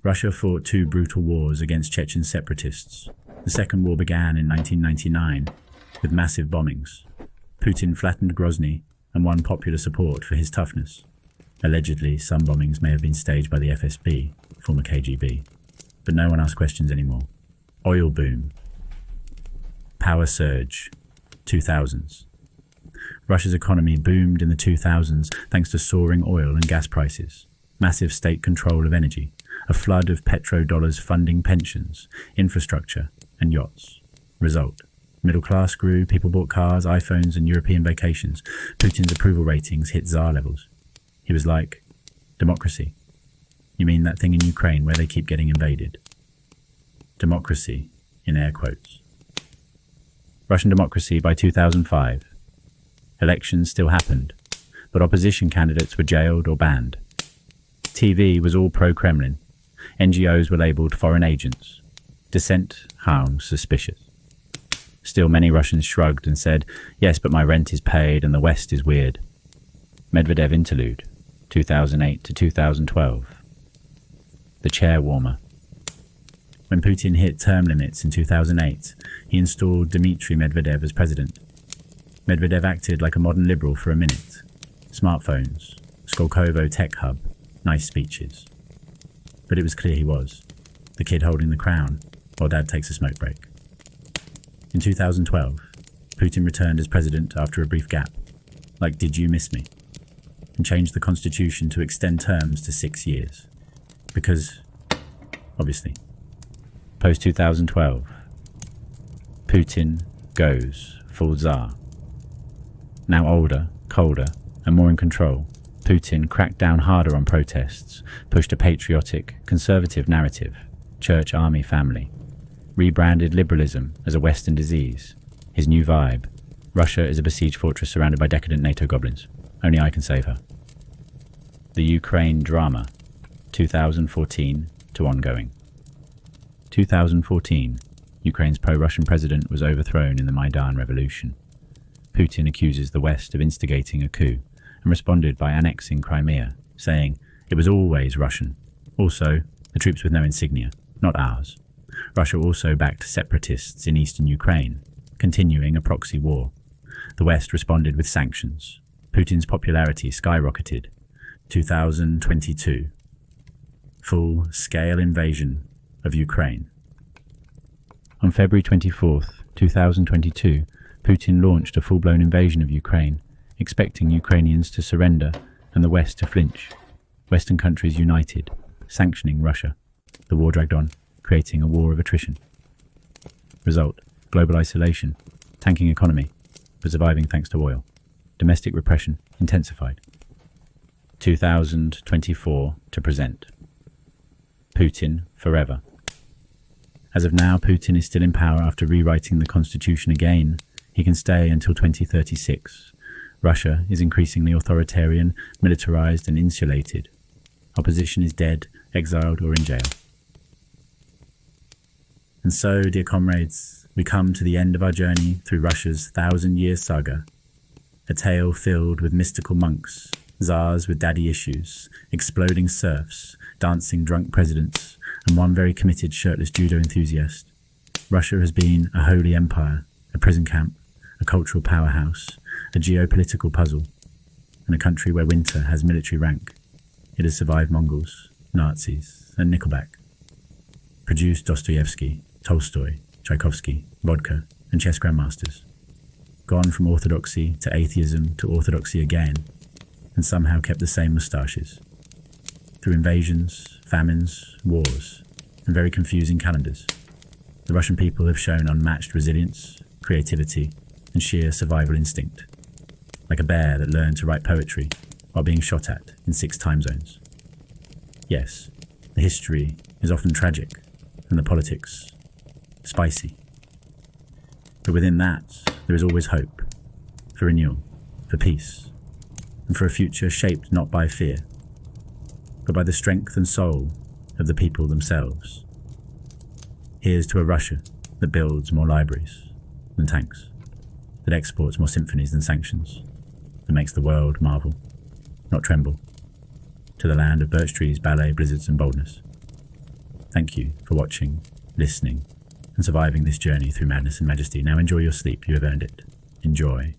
Russia fought 2 brutal wars against Chechen separatists. The second war began in 1999 with massive bombings. Putin flattened Grozny and won popular support for his toughness. Allegedly, some bombings may have been staged by the FSB, former KGB, but no one asks questions anymore. Oil boom. Power surge. 2000s. Russia's economy boomed in the 2000s thanks to soaring oil and gas prices, massive state control of energy, a flood of petrodollars funding pensions, infrastructure, and yachts. Result: middle class grew, people bought cars, iPhones, and European vacations. Putin's approval ratings hit Tsar levels. He was like, democracy. You mean that thing in Ukraine where they keep getting invaded? Democracy, in air quotes. Russian democracy by 2005. Elections still happened, but opposition candidates were jailed or banned. TV was all pro-Kremlin. NGOs were labelled foreign agents. Dissent hung suspicious. Still, many Russians shrugged and said, yes, but my rent is paid and the West is weird. Medvedev interlude, 2008 to 2012. The chair warmer. When Putin hit term limits in 2008, he installed Dmitry Medvedev as president. Medvedev acted like a modern liberal for a minute. Smartphones, Skolkovo tech hub, nice speeches. But it was clear he was, the kid holding the crown while dad takes a smoke break. In 2012, Putin returned as president after a brief gap, like "Did you miss me?" and changed the constitution to extend terms to 6 years. Because, obviously. Post-2012, Putin goes full Tsar. Now older, colder, and more in control, Putin cracked down harder on protests, pushed a patriotic, conservative narrative, church, army, family, rebranded liberalism as a Western disease. His new vibe: Russia is a besieged fortress surrounded by decadent NATO goblins. Only I can save her. The Ukraine drama, 2014 to ongoing. 2014, Ukraine's pro-Russian president was overthrown in the Maidan revolution. Putin accuses the West of instigating a coup and responded by annexing Crimea, saying it was always Russian. Also, the troops with no insignia, not ours. Russia also backed separatists in eastern Ukraine, continuing a proxy war. The West responded with sanctions. Putin's popularity skyrocketed. 2022. Full-scale invasion of Ukraine. On February 24th, 2022, Putin launched a full-blown invasion of Ukraine, expecting Ukrainians to surrender and the West to flinch. Western countries united, sanctioning Russia. The war dragged on, creating a war of attrition. Result: global isolation, tanking economy, but surviving thanks to oil. Domestic repression intensified. 2024 to present. Putin forever. As of now, Putin is still in power after rewriting the constitution again. He can stay until 2036. Russia is increasingly authoritarian, militarized and insulated. Opposition is dead, exiled or in jail. And so, dear comrades, we come to the end of our journey through Russia's 1,000-year saga. A tale filled with mystical monks, tsars with daddy issues, exploding serfs, dancing drunk presidents, and one very committed shirtless judo enthusiast. Russia has been a holy empire, a prison camp, a cultural powerhouse, a geopolitical puzzle, and a country where winter has military rank. It has survived Mongols, Nazis, and Nickelback. Produced Dostoevsky, Tolstoy, Tchaikovsky, vodka, and chess grandmasters. Gone from orthodoxy to atheism to orthodoxy again, and somehow kept the same moustaches. Through invasions, famines, wars, and very confusing calendars, the Russian people have shown unmatched resilience, creativity, and sheer survival instinct, like a bear that learned to write poetry while being shot at in 6 time zones. Yes, the history is often tragic, and the politics spicy. But within that, there is always hope, for renewal, for peace, and for a future shaped not by fear, but by the strength and soul of the people themselves. Here's to a Russia that builds more libraries than tanks, that exports more symphonies than sanctions, that makes the world marvel, not tremble. To the land of birch trees, ballet, blizzards and boldness. Thank you for watching, listening, and surviving this journey through madness and majesty. Now enjoy your sleep, you have earned it. Enjoy.